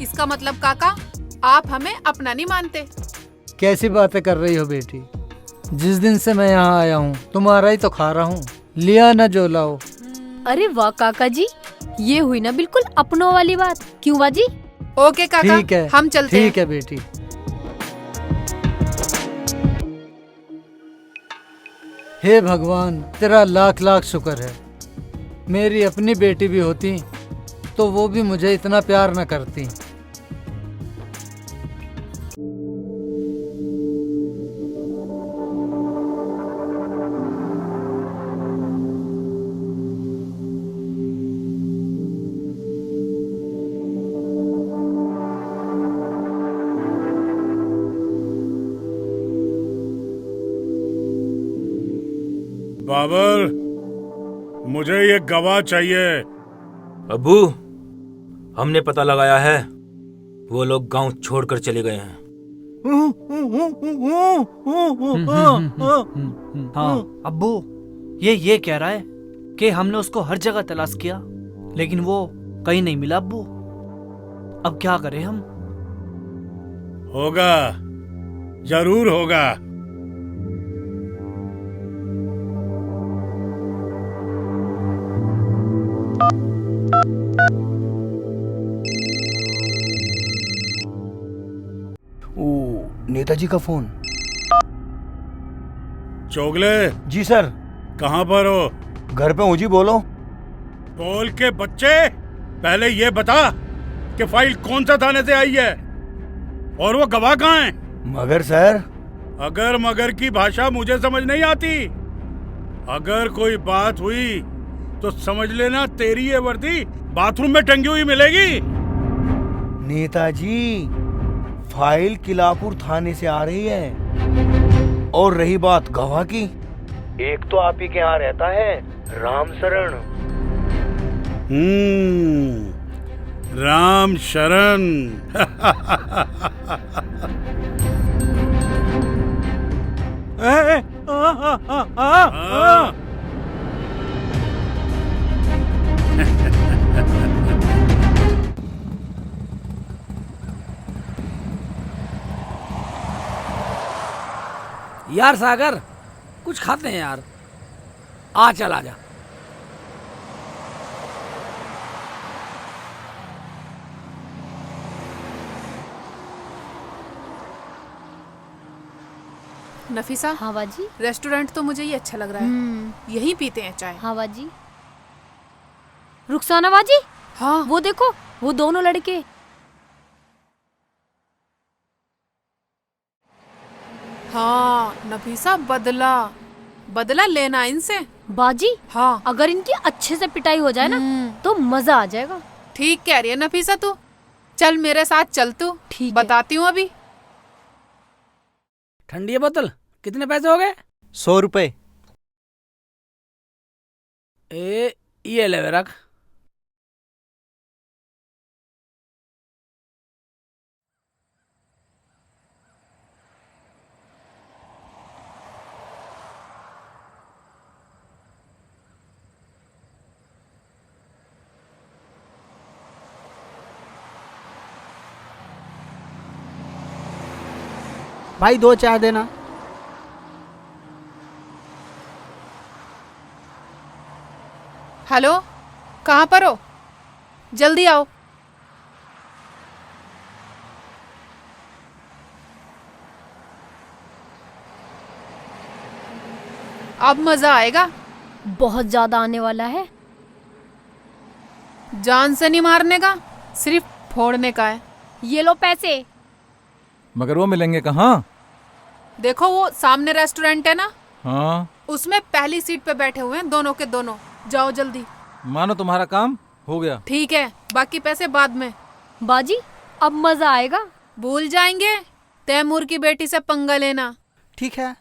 [SPEAKER 7] इसका मतलब काका आप हमें अपना नहीं मानते।
[SPEAKER 11] कैसी बातें कर रही हो बेटी? जिस दिन से मैं यहाँ आया हूँ तुम्हारा ही तो खा रहा हूँ, लिया न जो लाओ।
[SPEAKER 8] अरे वाह काका जी, ये हुई ना बिल्कुल अपनों वाली बात। क्यों बाजी?
[SPEAKER 7] ओके काका,
[SPEAKER 11] ठीक है,
[SPEAKER 7] हम चलते हैं।
[SPEAKER 11] ठीक है बेटी। हे भगवान, तेरा लाख लाख शुक्र है। मेरी अपनी बेटी भी होती तो वो भी मुझे इतना प्यार न करती।
[SPEAKER 1] बाबर मुझे ये गवाह चाहिए।
[SPEAKER 5] अब्बू हमने पता लगाया है, वो लोग गांव छोड़कर चले गए हैं।
[SPEAKER 6] हाँ अब्बू, ये कह रहा है कि हमने उसको हर जगह तलाश किया लेकिन वो कहीं नहीं मिला। अब्बू अब क्या करें हम?
[SPEAKER 1] होगा जरूर होगा।
[SPEAKER 2] ओ, नेताजी का फोन।
[SPEAKER 1] चोगले।
[SPEAKER 2] जी सर।
[SPEAKER 1] कहाँ पर हो?
[SPEAKER 2] घर पे हूँ जी, बोलो।
[SPEAKER 1] बोल के बच्चे, पहले ये बता कि फाइल कौन सा थाने से आई है और वो गवाह कहाँ है?
[SPEAKER 2] मगर सर।
[SPEAKER 1] अगर मगर की भाषा मुझे समझ नहीं आती। अगर कोई बात हुई तो समझ लेना तेरी ये वर्दी बाथरूम में टंगी हुई मिलेगी।
[SPEAKER 2] नेताजी, फाइल किलापुर थाने से आ रही है। और रही बात गवाह की, एक तो आप ही के यहाँ रहता है राम शरण।
[SPEAKER 1] राम शरण।
[SPEAKER 10] यार सागर, कुछ खाते हैं यार। आ चल आजा।
[SPEAKER 7] नफीसा।
[SPEAKER 8] हाँ बाजी।
[SPEAKER 7] रेस्टोरेंट तो मुझे ये अच्छा लग रहा है, यहीं पीते हैं चाय।
[SPEAKER 8] हाँ बाजी। रुखसाना बाजी।
[SPEAKER 7] हाँ।
[SPEAKER 8] वो देखो, वो दोनों लड़के।
[SPEAKER 7] हाँ नफीसा, बदला बदला लेना इनसे।
[SPEAKER 8] बाजी।
[SPEAKER 7] हाँ।
[SPEAKER 8] अगर इनकी अच्छे से पिटाई हो जाए ना तो मजा आ जाएगा।
[SPEAKER 7] ठीक कह रही है नफीसा तू। चल मेरे साथ चल तू,
[SPEAKER 8] ठीक
[SPEAKER 7] बताती हूँ अभी।
[SPEAKER 10] ठंडी है बोतल, कितने पैसे हो गए?
[SPEAKER 2] 100 रुपए।
[SPEAKER 10] ये ले रख।
[SPEAKER 11] भाई 2 चाय देना।
[SPEAKER 7] हेलो, कहाँ पर हो? जल्दी आओ। अब मजा आएगा।
[SPEAKER 8] बहुत ज्यादा आने वाला है।
[SPEAKER 7] जान से नहीं मारने का, सिर्फ फोड़ने का है।
[SPEAKER 8] ये लो पैसे।
[SPEAKER 3] मगर वो मिलेंगे कहाँ?
[SPEAKER 7] देखो वो सामने रेस्टोरेंट है ना,
[SPEAKER 3] हाँ,
[SPEAKER 7] उसमें पहली सीट पे बैठे हुए हैं दोनों के दोनों। जाओ जल्दी।
[SPEAKER 3] मानो तुम्हारा काम हो गया।
[SPEAKER 7] ठीक है, बाकी पैसे बाद में।
[SPEAKER 8] बाजी, अब मजा आएगा।
[SPEAKER 7] भूल जाएंगे तैमूर की बेटी से पंगा लेना।
[SPEAKER 11] ठीक है।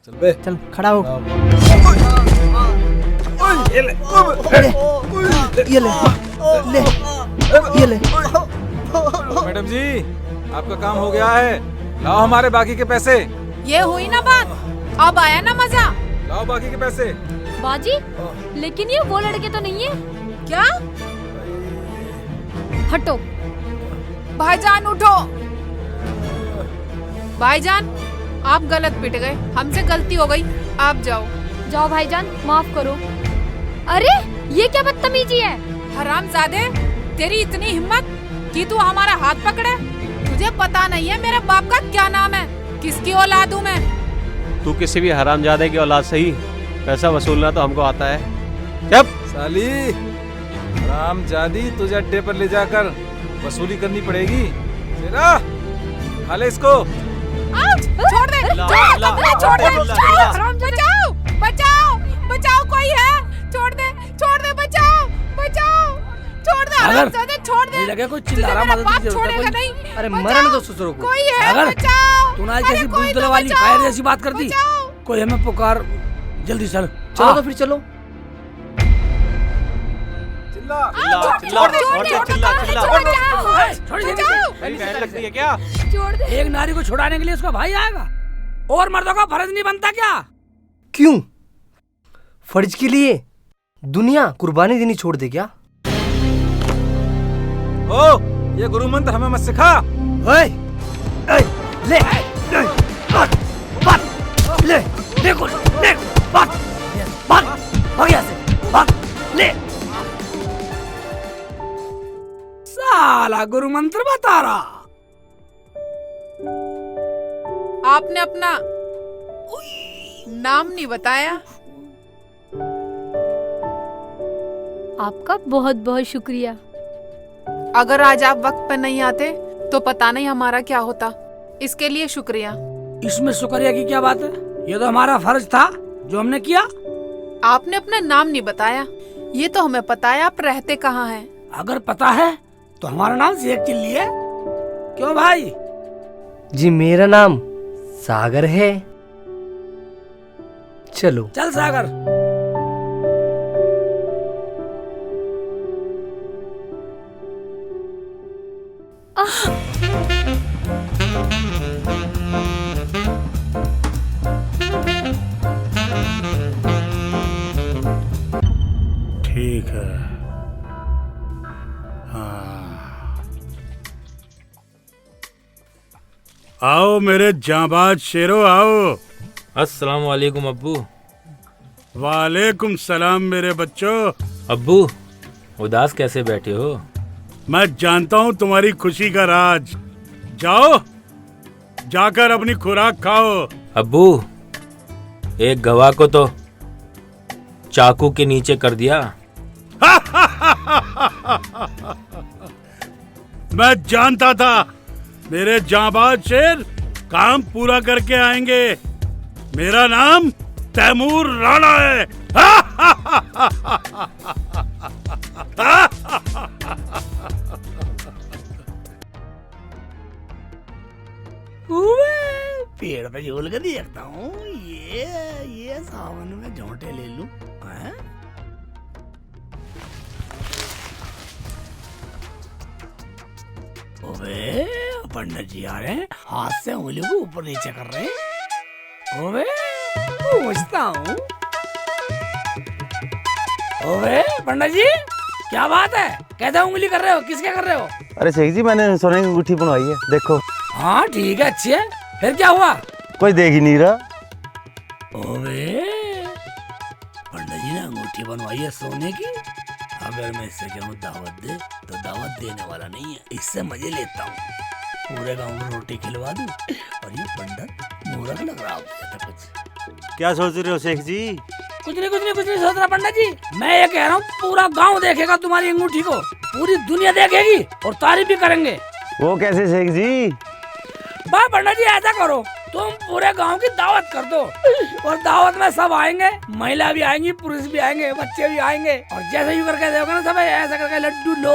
[SPEAKER 3] चल बे,
[SPEAKER 11] चल खड़ा हो।
[SPEAKER 10] ये ले,
[SPEAKER 11] ये ले, ले, ये ले।
[SPEAKER 3] मैडम जी, आपका काम हो गया है। लाओ हमारे बाकी के पैसे।
[SPEAKER 7] ये हुई ना बात, अब आया ना मजा।
[SPEAKER 3] लाओ बाकी के पैसे।
[SPEAKER 8] बाजी, लेकिन ये वो लड़के तो नहीं है।
[SPEAKER 7] क्या?
[SPEAKER 8] हटो।
[SPEAKER 7] भाईजान उठो। भाईजान, आप गलत पिट गए, हमसे गलती हो गई, आप जाओ।
[SPEAKER 8] जाओ भाईजान, माफ करो। अरे ये क्या बदतमीजी है?
[SPEAKER 7] हरामजादे, तेरी इतनी हिम्मत कि तू हमारा हाथ पकड़े? तुझे पता नहीं है मेरे बाप का क्या नाम है, किसकी औलाद हूँ मैं।
[SPEAKER 13] तू किसी भी हरामजादे की औलाद सही, पैसा वसूलना तो हमको आता है। जब
[SPEAKER 3] साली हरामजादी, तुझे अड्डे पर ले जाकर वसूली करनी पड़ेगी। तेरा खा ले इसको।
[SPEAKER 7] छोड़ दे, छोड़ दे, बचाओ, बचाओ, बचाओ, कोई है? छोड़ दे, बचाओ, बचाओ, छोड़ दे, हरामजादे, छोड़ दे।
[SPEAKER 10] लगे कोई चिल्ला रहा, मदद की जरूरत है कोई?
[SPEAKER 7] नहीं।
[SPEAKER 11] अरे मरण दो ससुरों को।
[SPEAKER 7] कोई है, बचाओ।
[SPEAKER 10] तूने आज कैसी बुलबुल वाली फायर जैसी बात कर दी? कोई हमें पुकार, जल्दी चल।
[SPEAKER 11] चलो तो फिर चलो।
[SPEAKER 13] लगती है क्या?
[SPEAKER 8] छोड़ दे।
[SPEAKER 10] एक नारी को छुड़ाने के लिए उसका भाई आएगा, और मर्दों का फर्ज नहीं बनता क्या?
[SPEAKER 11] क्यों? फर्ज के लिए
[SPEAKER 14] दुनिया कुर्बानी देनी छोड़ दे क्या?
[SPEAKER 3] ओ, ये गुरु मंत्र हमें मत सिखा।
[SPEAKER 2] ओए, ओए, ले, बात, ले, देखो, ले, बात, भाग यहाँ से, भाग, ले।
[SPEAKER 10] साला गुरु मंत्र बता रहा।
[SPEAKER 7] आपने अपना नाम नहीं बताया।
[SPEAKER 8] आपका बहुत बहुत शुक्रिया।
[SPEAKER 7] अगर आज आप वक्त पर नहीं आते तो पता नहीं हमारा क्या होता। इसके लिए शुक्रिया।
[SPEAKER 10] इसमें शुक्रिया की क्या बात है? ये तो हमारा फर्ज था जो हमने किया।
[SPEAKER 7] आपने अपना नाम नहीं बताया। ये तो हमें पता है आप रहते कहाँ हैं।
[SPEAKER 10] अगर पता है तो हमारा नाम शेख चिल्ली है। क्यों भाई?
[SPEAKER 14] जी मेरा नाम सागर है। चलो
[SPEAKER 10] चल सागर।
[SPEAKER 1] ठीक है। हाँ, आओ मेरे जांबाज शेरो, आओ।
[SPEAKER 5] अस्सलाम वालेकुम अब्बू।
[SPEAKER 1] वालेकुम सलाम मेरे बच्चों।
[SPEAKER 5] अब्बू, उदास कैसे बैठे हो?
[SPEAKER 1] मैं जानता हूँ तुम्हारी खुशी का राज। जाओ, जाकर अपनी खुराक खाओ।
[SPEAKER 5] अब्बू, एक गवाह को तो चाकू के नीचे कर दिया।
[SPEAKER 1] मैं जानता था मेरे जांबाज शेर काम पूरा करके आएंगे। मेरा नाम तैमूर राणा है।
[SPEAKER 10] पेड़ पे झूल कर देखता हूँ। ये सावन में झोंटे ले लूं। हैं? ओबे, पंडित जी आ रहे हैं, हाथ से उंगली को ऊपर नीचे कर रहे हैं। ओबे, पूछता हूँ। ओबे, पंडित जी, क्या बात है? कैसे उंगली कर रहे हो? किसके कर रहे हो?
[SPEAKER 15] अरे शेख जी, मैंने सोने की अंगूठी बनवाई है, देखो।
[SPEAKER 10] हाँ ठीक है, अच्छी है। फिर क्या हुआ?
[SPEAKER 15] कोई देख ही नहीं रहा।
[SPEAKER 10] ओबे, पंडित जी ने अंगूठी बनवाई है सोने की। अगर मैं इससे कहूँ दावत दे तो दावत देने वाला नहीं है। इससे मजे लेता हूँ। पूरे गांव में रोटी खिलवा दूं और ये पंडित मूर्ख लग रहा है कुछ।
[SPEAKER 15] क्या सोच रहे हो शेख जी?
[SPEAKER 10] कुछ नहीं सोच रहा पंडित जी। मैं ये कह रहा हूँ पूरा गांव देखेगा तुम्हारी अंगूठी को। पूरी दुनिया देखेगी और तारीफ भी करेंगे।
[SPEAKER 15] वो कैसे शेख जी?
[SPEAKER 10] बा पंडित जी, ऐसा करो, तुम पूरे गांव की दावत कर दो और दावत में सब आएंगे। महिला भी आएंगी, पुरुष भी आएंगे, बच्चे भी आएंगे। और जैसे यू करके देखोगे ना, सब ऐसा करके लड्डू लो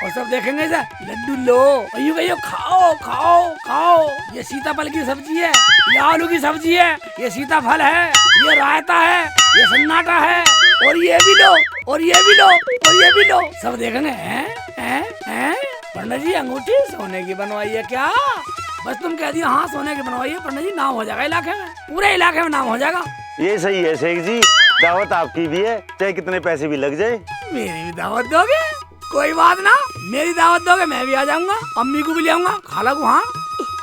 [SPEAKER 10] और सब देखेंगे ऐसा लड्डू लो और यूं कहियो खाओ खाओ खाओ। ये सीताफल की सब्जी है, ये आलू की सब्जी है, ये सीताफल है, ये रायता है, ये सन्नाटा है, और ये भी लो और ये भी लो और ये भी लो। सब देखेंगे हैं पंडित जी अंगूठी सोने की बनवाई है क्या? बस तुम कह दिया हाँ सोने की बनवाई है, पंडित जी नाम हो जाएगा इलाके में, पूरे इलाके में नाम हो जाएगा।
[SPEAKER 15] ये सही है शेख जी, दावत आपकी भी है, चाहे कितने पैसे भी लग जाए।
[SPEAKER 10] मेरी भी दावत दोगे? कोई बात ना, मेरी दावत दोगे मैं भी आ जाऊंगा। अम्मी को भी ले आऊंगा, खाला को, हाँ,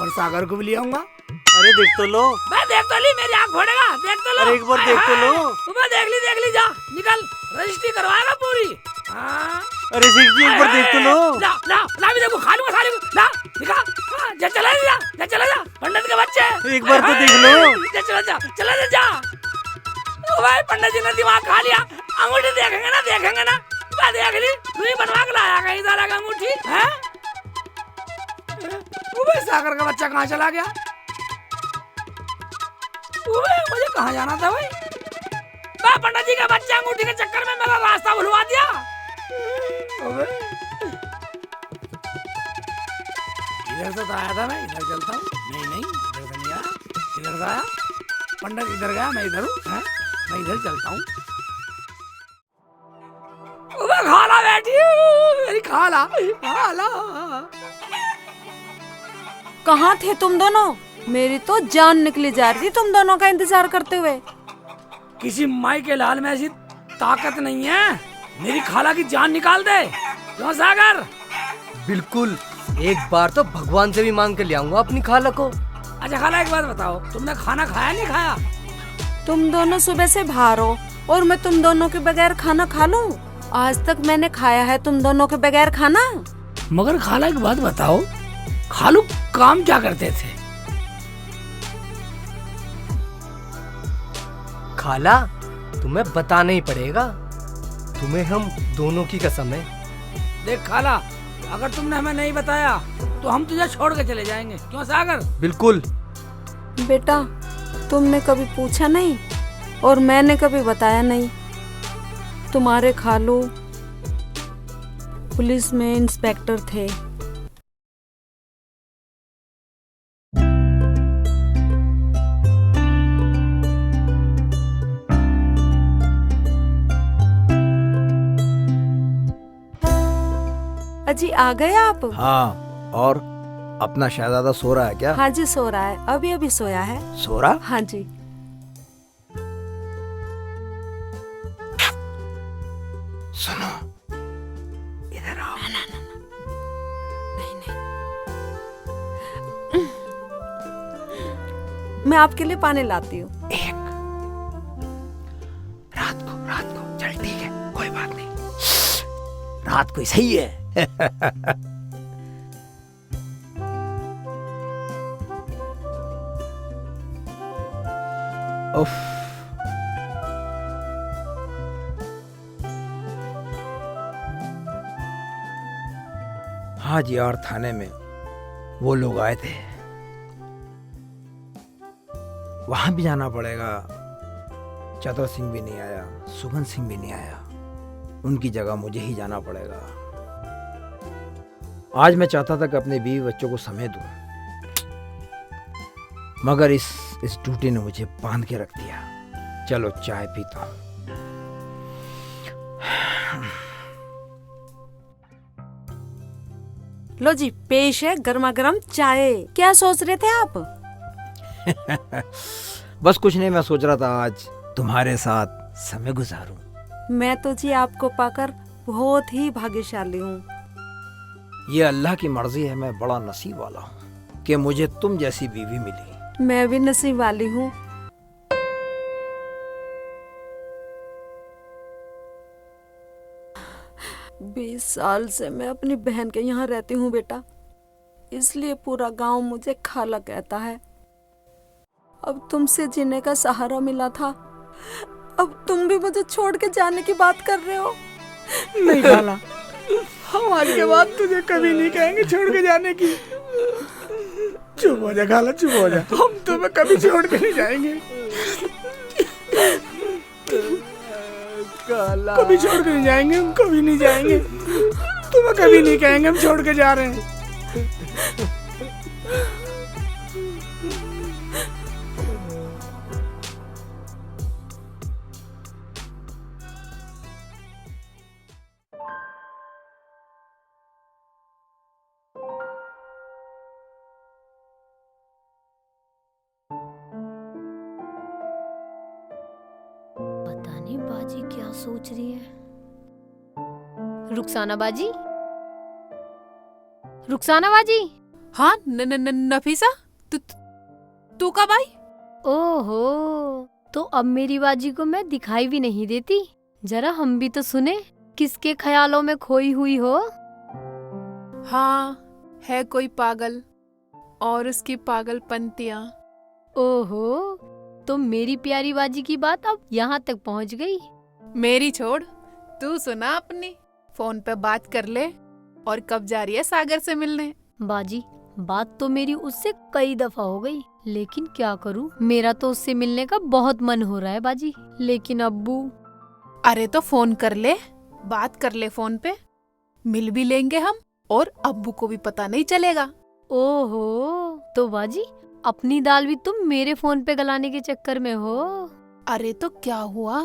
[SPEAKER 10] और सागर को भी ले आऊंगा।
[SPEAKER 15] अरे देख तो लो।
[SPEAKER 10] मैं देख तो ली, मेरी आँख फोड़ेगा, देख तो लो।
[SPEAKER 15] अरे एक बार देख तो लो।
[SPEAKER 10] मैं देख ली, जा निकल, रजिस्ट्री करवाएगा पूरी। हाँ।
[SPEAKER 15] अरे शेख जी एक बार देख तो लो।
[SPEAKER 10] ला भी देखो, खा लूंगा साले को, ला दिखा। जा चला जा पंडित के बच्चे।
[SPEAKER 15] एक बार तो देख लो।
[SPEAKER 10] चला जा। ओ भाई पंडित जी ने दिमाग खा लिया। अंगूठी देखेंगे ना, मैं देख ली, तू ही बनवा के लाया कहीं साला का अंगूठी है। ओ भाई सागर का बच्चा कहाँ चला गया? मुझे कहाँ जाना था भाई? पंडित जी का बच्चा अंगूठी के चक्कर में मेरा रास्ता भुलवा दिया। इधर से तो आया था, मैं इधर चलता हूँ। नहीं इधर से नहीं आया, इधर से आया। पंडित इधर गया, मैं इधर हूँ, मैं इधर चलता हूँ। खाला बैठी हूँ, मेरी खाला।
[SPEAKER 9] कहाँ थे तुम दोनों? मेरी तो जान निकली जा रही थी तुम दोनों का इंतजार करते हुए।
[SPEAKER 10] किसी माई के लाल में ऐसी ताकत नहीं है मेरी खाला की जान निकाल दे। क्यों सागर?
[SPEAKER 14] बिल्कुल, एक बार तो भगवान से भी मांग के ले आऊंगा अपनी खाला को।
[SPEAKER 10] अच्छा खाला, एक बात बताओ, तुमने खाना खाया नहीं खाया?
[SPEAKER 9] तुम दोनों सुबह से बाहर हो और मैं तुम दोनों के बगैर खाना खा लूं? आज तक मैंने खाया है तुम दोनों के बगैर खाना?
[SPEAKER 10] मगर खाला एक बात बताओ, खालू काम क्या करते थे?
[SPEAKER 14] खाला, तुम्हें बताना ही पड़ेगा, तुम्हें हम दोनों की कसम है।
[SPEAKER 10] देख खाला, अगर तुमने हमें नहीं बताया तो हम तुझे छोड़ के चले जाएंगे। क्यों सागर?
[SPEAKER 14] बिल्कुल।
[SPEAKER 9] बेटा, तुमने कभी पूछा नहीं और मैंने कभी बताया नहीं। तुम्हारे खालू पुलिस में इंस्पेक्टर थे। अजी आ गए आप?
[SPEAKER 2] हाँ, और अपना शहजादा सो रहा है क्या?
[SPEAKER 9] हाँ जी, सो रहा है, अभी अभी सोया है।
[SPEAKER 2] सो रहा?
[SPEAKER 9] हाँ जी।
[SPEAKER 2] सुनो, इधर आओ।
[SPEAKER 9] मैं आपके लिए पानी लाती हूँ।
[SPEAKER 2] रात को चल ठीक है, कोई बात नहीं, रात को ही सही है। उफ, हाँ जी, और थाने में वो लोग आए थे, वहां भी जाना पड़ेगा। चतुर सिंह भी नहीं आया, सुगन सिंह भी नहीं आया, उनकी जगह मुझे ही जाना पड़ेगा। आज मैं चाहता था कि अपने बीवी बच्चों को समय दूं, मगर इस ड्यूटी ने मुझे बांध के रख दिया। चलो चाय पीता हूं।
[SPEAKER 9] लो जी, पेश है गर्मा गर्म चाय। क्या सोच रहे थे आप?
[SPEAKER 2] बस कुछ नहीं, मैं सोच रहा था आज तुम्हारे साथ समय गुजारूं।
[SPEAKER 9] मैं तो जी आपको पाकर बहुत ही भाग्यशाली हूँ।
[SPEAKER 2] ये अल्लाह की मर्जी है, मैं बड़ा नसीब वाला हूँ कि मुझे तुम जैसी बीवी मिली।
[SPEAKER 9] मैं भी नसीब वाली हूँ। बीस साल से मैं अपनी बहन के यहाँ रहती हूँ बेटा, इसलिए पूरा गांव मुझे खाला कहता है। अब तुमसे जीने का सहारा मिला था, अब तुम भी मुझे छोड़ के जाने की बात कर रहे हो।
[SPEAKER 10] नहीं खाला, हम आज के बाद तुझे कभी नहीं कहेंगे छोड़ के जाने की। चुप हो जा खाला, चुप हो जा, हम तुम्हें कभी छोड़ के नहीं जाएंगे। कभी छोड़ के नहीं जाएंगे, हम कभी नहीं जाएंगे, तुम्हें कभी नहीं कहेंगे हम छोड़ के जा रहे हैं।
[SPEAKER 8] पता नहीं बाजी क्या सोच रही है। रुखसाना बाजी, रुखसाना बाजी।
[SPEAKER 7] हाँ नफीसा, तू कब आई?
[SPEAKER 8] ओहो, तो अब मेरी बाजी को मैं दिखाई भी नहीं देती। जरा हम भी तो सुने, किसके ख्यालों में खोई हुई हो।
[SPEAKER 7] हाँ, है कोई पागल और उसकी पागलपंतियाँ।
[SPEAKER 8] ओहो, तो मेरी प्यारी बाजी की बात अब यहाँ तक पहुँच गई।
[SPEAKER 7] मेरी छोड़, तू सुना अपनी। फोन पे बात कर ले। और कब जा रही है सागर से मिलने?
[SPEAKER 8] बाजी, बात तो मेरी उससे कई दफा हो गई, लेकिन क्या करूं, मेरा तो उससे मिलने का बहुत मन हो रहा है बाजी। लेकिन अब्बू।
[SPEAKER 7] अरे तो फोन कर ले, बात कर ले फोन पे, मिल भी लेंगे हम और अब्बू को भी पता नहीं चलेगा।
[SPEAKER 8] ओहो, तो बाजी अपनी दाल भी तुम मेरे फोन पे गलाने के चक्कर में हो।
[SPEAKER 7] अरे तो क्या हुआ,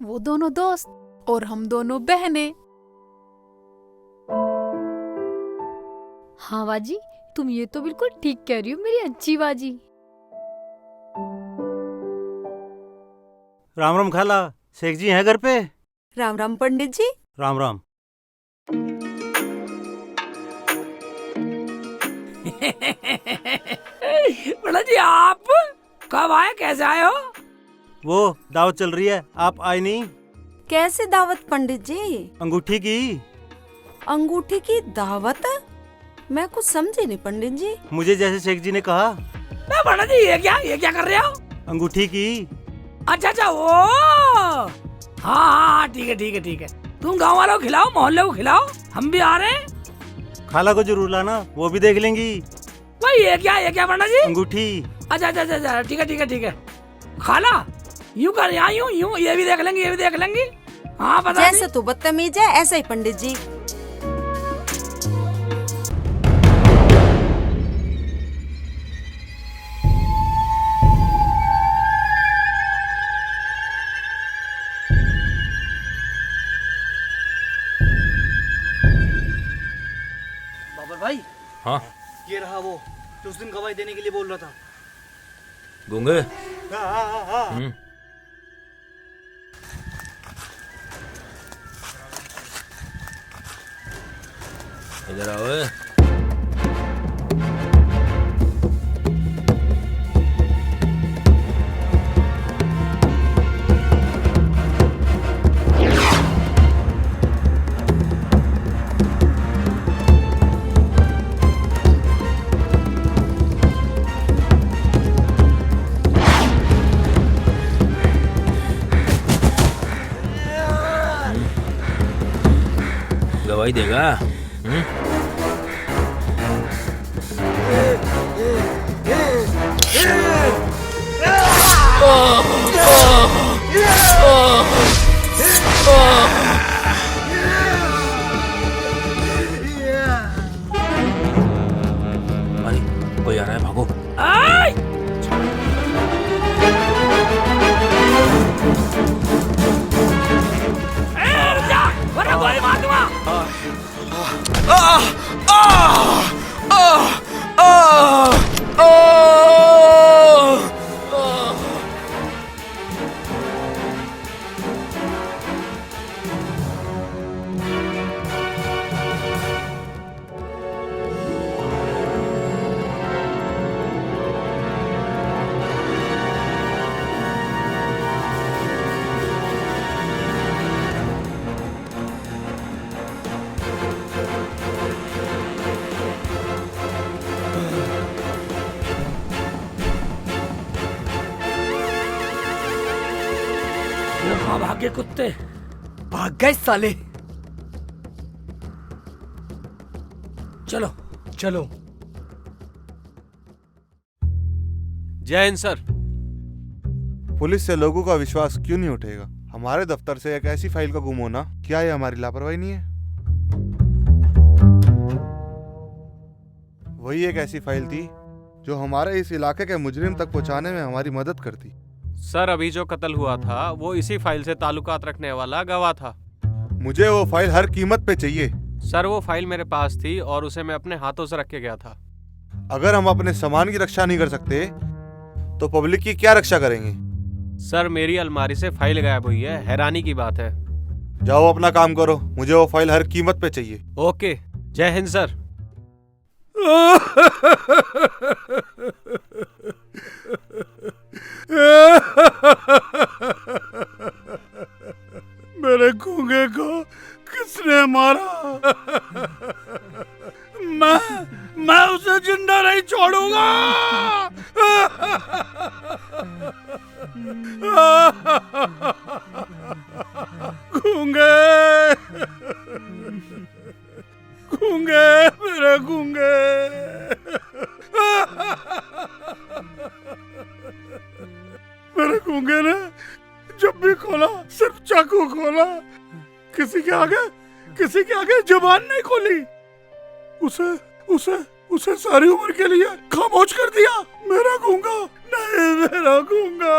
[SPEAKER 7] वो दोनों दोस्त और हम दोनों बहनें।
[SPEAKER 8] हाँ बाजी, तुम ये तो बिल्कुल ठीक कह रही हो मेरी अच्छी बाजी।
[SPEAKER 15] राम राम खाला, शेख जी हैं घर पे?
[SPEAKER 9] राम राम पंडित जी।
[SPEAKER 5] राम राम।
[SPEAKER 10] पंडित जी आप कब आए, कैसे आए हो?
[SPEAKER 5] वो दावत चल रही है, आप आए नहीं?
[SPEAKER 9] कैसे दावत पंडित जी?
[SPEAKER 5] अंगूठी की।
[SPEAKER 9] अंगूठी की दावत? मैं कुछ समझी नहीं पंडित जी।
[SPEAKER 5] मुझे जैसे शेख जी ने कहा।
[SPEAKER 10] पंडित जी ये क्या कर रहे हो?
[SPEAKER 5] अंगूठी की।
[SPEAKER 10] अच्छा वो हाँ ठीक है। तुम गाँव वालों को खिलाओ, मोहल्ले को खिलाओ, हम भी आ रहे हैं।
[SPEAKER 5] खाला को जरूर लाना, वो भी देख लेंगी।
[SPEAKER 10] भाई ये क्या पंडित जी?
[SPEAKER 5] अंगूठी।
[SPEAKER 10] अच्छा ठीक है। खाला यूं कर, यहाँ यूं ये भी देख लेंगी। हाँ पता
[SPEAKER 9] जैसे तू बदतमीज है ऐसा ही पंडित जी।
[SPEAKER 6] बाबर भाई।
[SPEAKER 5] हाँ
[SPEAKER 6] ये रहा वो जो उस दिन गवाही देने के लिए बोल रहा था।
[SPEAKER 5] गूंगे। इधर आओ। गवाही देगा? अरे कोई आ रहा है, भागो।
[SPEAKER 10] कहाँ भागे कुत्ते?
[SPEAKER 14] भाग गए साले।
[SPEAKER 10] चलो
[SPEAKER 13] जय हिंद सर।
[SPEAKER 12] पुलिस से लोगों का विश्वास क्यों नहीं उठेगा? हमारे दफ्तर से एक ऐसी फाइल का गुम होना, क्या ये हमारी लापरवाही नहीं है? वही एक ऐसी फाइल थी जो हमारे इस इलाके के मुजरिम तक पहुंचाने में हमारी मदद करती।
[SPEAKER 13] सर अभी जो कत्ल हुआ था वो इसी फाइल से ताल्लुकात रखने वाला गवाह था।
[SPEAKER 12] मुझे वो फाइल हर कीमत पे चाहिए।
[SPEAKER 13] सर वो फाइल मेरे पास थी और उसे मैं अपने हाथों से रख के गया था।
[SPEAKER 12] अगर हम अपने सामान की रक्षा नहीं कर सकते तो पब्लिक की क्या रक्षा करेंगे?
[SPEAKER 13] सर मेरी अलमारी से फाइल गायब हुई है, हैरानी की बात है।
[SPEAKER 12] जाओ अपना काम करो, मुझे वो फाइल हर कीमत पे चाहिए।
[SPEAKER 13] ओके, जय हिंद सर।
[SPEAKER 1] मेरे गूंगे को किसने मारा? मैं उसे जिंदा नहीं छोड़ूंगा। गूंगे मेरे गूंगे। मेरे गूंगे ने जब भी खोला सिर्फ चाकू खोला, किसी के आगे जुबान नहीं खोली। उसे सारी उम्र के लिए खामोश कर दिया। मेरा गूंगा नहीं, मेरा गूंगा।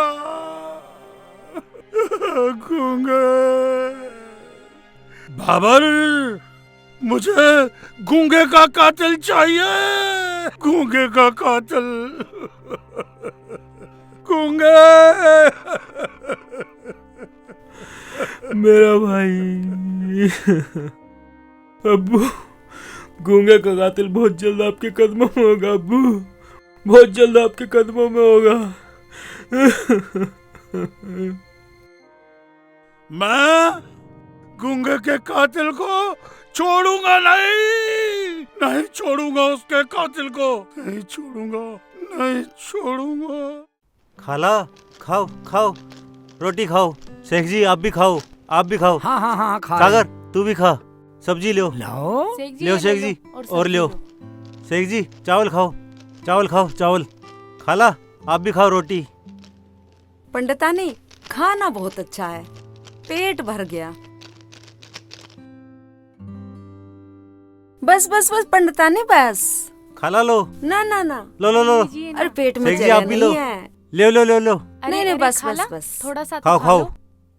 [SPEAKER 1] गूंगा बाबर, मुझे गूंगे का कातिल चाहिए। गूंगे का कातिल। गूंगे
[SPEAKER 5] मेरा भाई। अब्बू, गूंगे का कातिल बहुत जल्द आपके कदमों में होगा अब्बू, बहुत जल्द आपके कदमों में होगा।
[SPEAKER 1] मैं गूंगे के कातिल को छोड़ूंगा नहीं, नहीं छोड़ूंगा उसके कातिल को, नहीं छोड़ूंगा, नहीं छोड़ूंगा।
[SPEAKER 15] खाला खाओ खाओ, रोटी खाओ। शेख जी आप भी खाओ, आप भी खाओ।
[SPEAKER 10] हाँ हाँ हाँ खा
[SPEAKER 15] सागर तू भी खा, सब्जी लो।
[SPEAKER 10] लाओ
[SPEAKER 15] ले शेख जी, और लियो। शेख जी चावल खाओ, चावल खाओ, चावल। खाला आप भी खाओ रोटी।
[SPEAKER 9] पंडितानी खाना बहुत अच्छा है, पेट भर गया। बस बस बस पंडितानी बस।
[SPEAKER 15] खाला लो।
[SPEAKER 9] ना ना ना,
[SPEAKER 15] लो लो लो।
[SPEAKER 9] अरे पेट में
[SPEAKER 15] शेख जी
[SPEAKER 9] जगह
[SPEAKER 15] आप भी लो।
[SPEAKER 9] नहीं है।
[SPEAKER 15] ले लो लो लो।
[SPEAKER 9] नहीं नहीं बस बस बस,
[SPEAKER 8] थोड़ा सा
[SPEAKER 15] खाओ खाओ।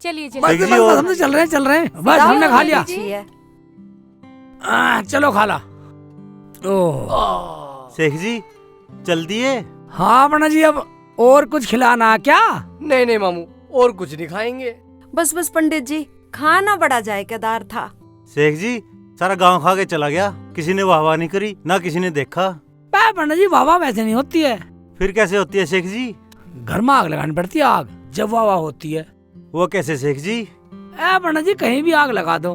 [SPEAKER 8] चलिए
[SPEAKER 10] बस बस बस, हम तो चल रहे हैं बस, हमने खा लिया। चलो खाला।
[SPEAKER 15] शेख जी चल दिए?
[SPEAKER 10] हाँ पंडित जी, अब और कुछ खिलाना क्या?
[SPEAKER 14] नहीं नहीं मामू, और कुछ नहीं खाएंगे।
[SPEAKER 9] बस बस पंडित जी, खाना बड़ा जायकेदार था।
[SPEAKER 15] शेख जी सारा गांव खा के चला गया, किसी ने वाहवाही नहीं करी, ना किसी ने देखा।
[SPEAKER 10] पंडित जी वाह वैसे नहीं होती है।
[SPEAKER 15] फिर कैसे होती है शेख जी?
[SPEAKER 10] घर में आग लगानी पड़ती है, आग जब वाह होती है।
[SPEAKER 15] वो कैसे शेख जी?
[SPEAKER 10] पंडित जी कहीं भी आग लगा दो,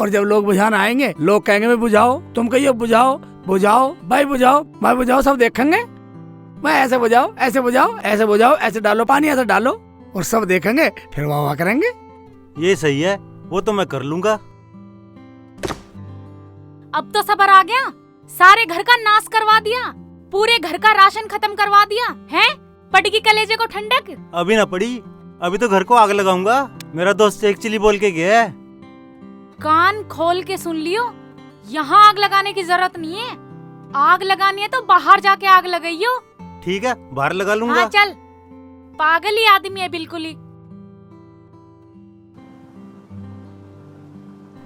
[SPEAKER 10] और जब लोग बुझाना आएंगे, लोग कहेंगे मैं बुझाओ, तुम कहिए बुझाओ बुझाओ भाई बुझाओ भाई बुझाओ, सब देखेंगे। मैं ऐसे बुझाओ, ऐसे बुझाओ, ऐसे बुझाओ, ऐसे डालो पानी, ऐसे डालो, और सब देखेंगे, फिर वाह वाह करेंगे।
[SPEAKER 15] ये सही है, वो तो मैं कर लूंगा।
[SPEAKER 8] अब तो सबर आ गया, सारे घर का नाश करवा दिया, पूरे घर का राशन खत्म करवा दिया है। पड़गी कलेजे को ठंडक?
[SPEAKER 15] अभी ना पड़ी, अभी तो घर को आग लगाऊंगा। मेरा दोस्त शेख चिली बोल के गया है।
[SPEAKER 8] कान खोल के सुन लियो, यहाँ आग लगाने की जरूरत नहीं है। आग लगानी है तो बाहर जाके आग लगाइयो।
[SPEAKER 15] ठीक है, बाहर लगा लूंगा।
[SPEAKER 8] हाँ चल, पागल ही आदमी है बिल्कुल ही।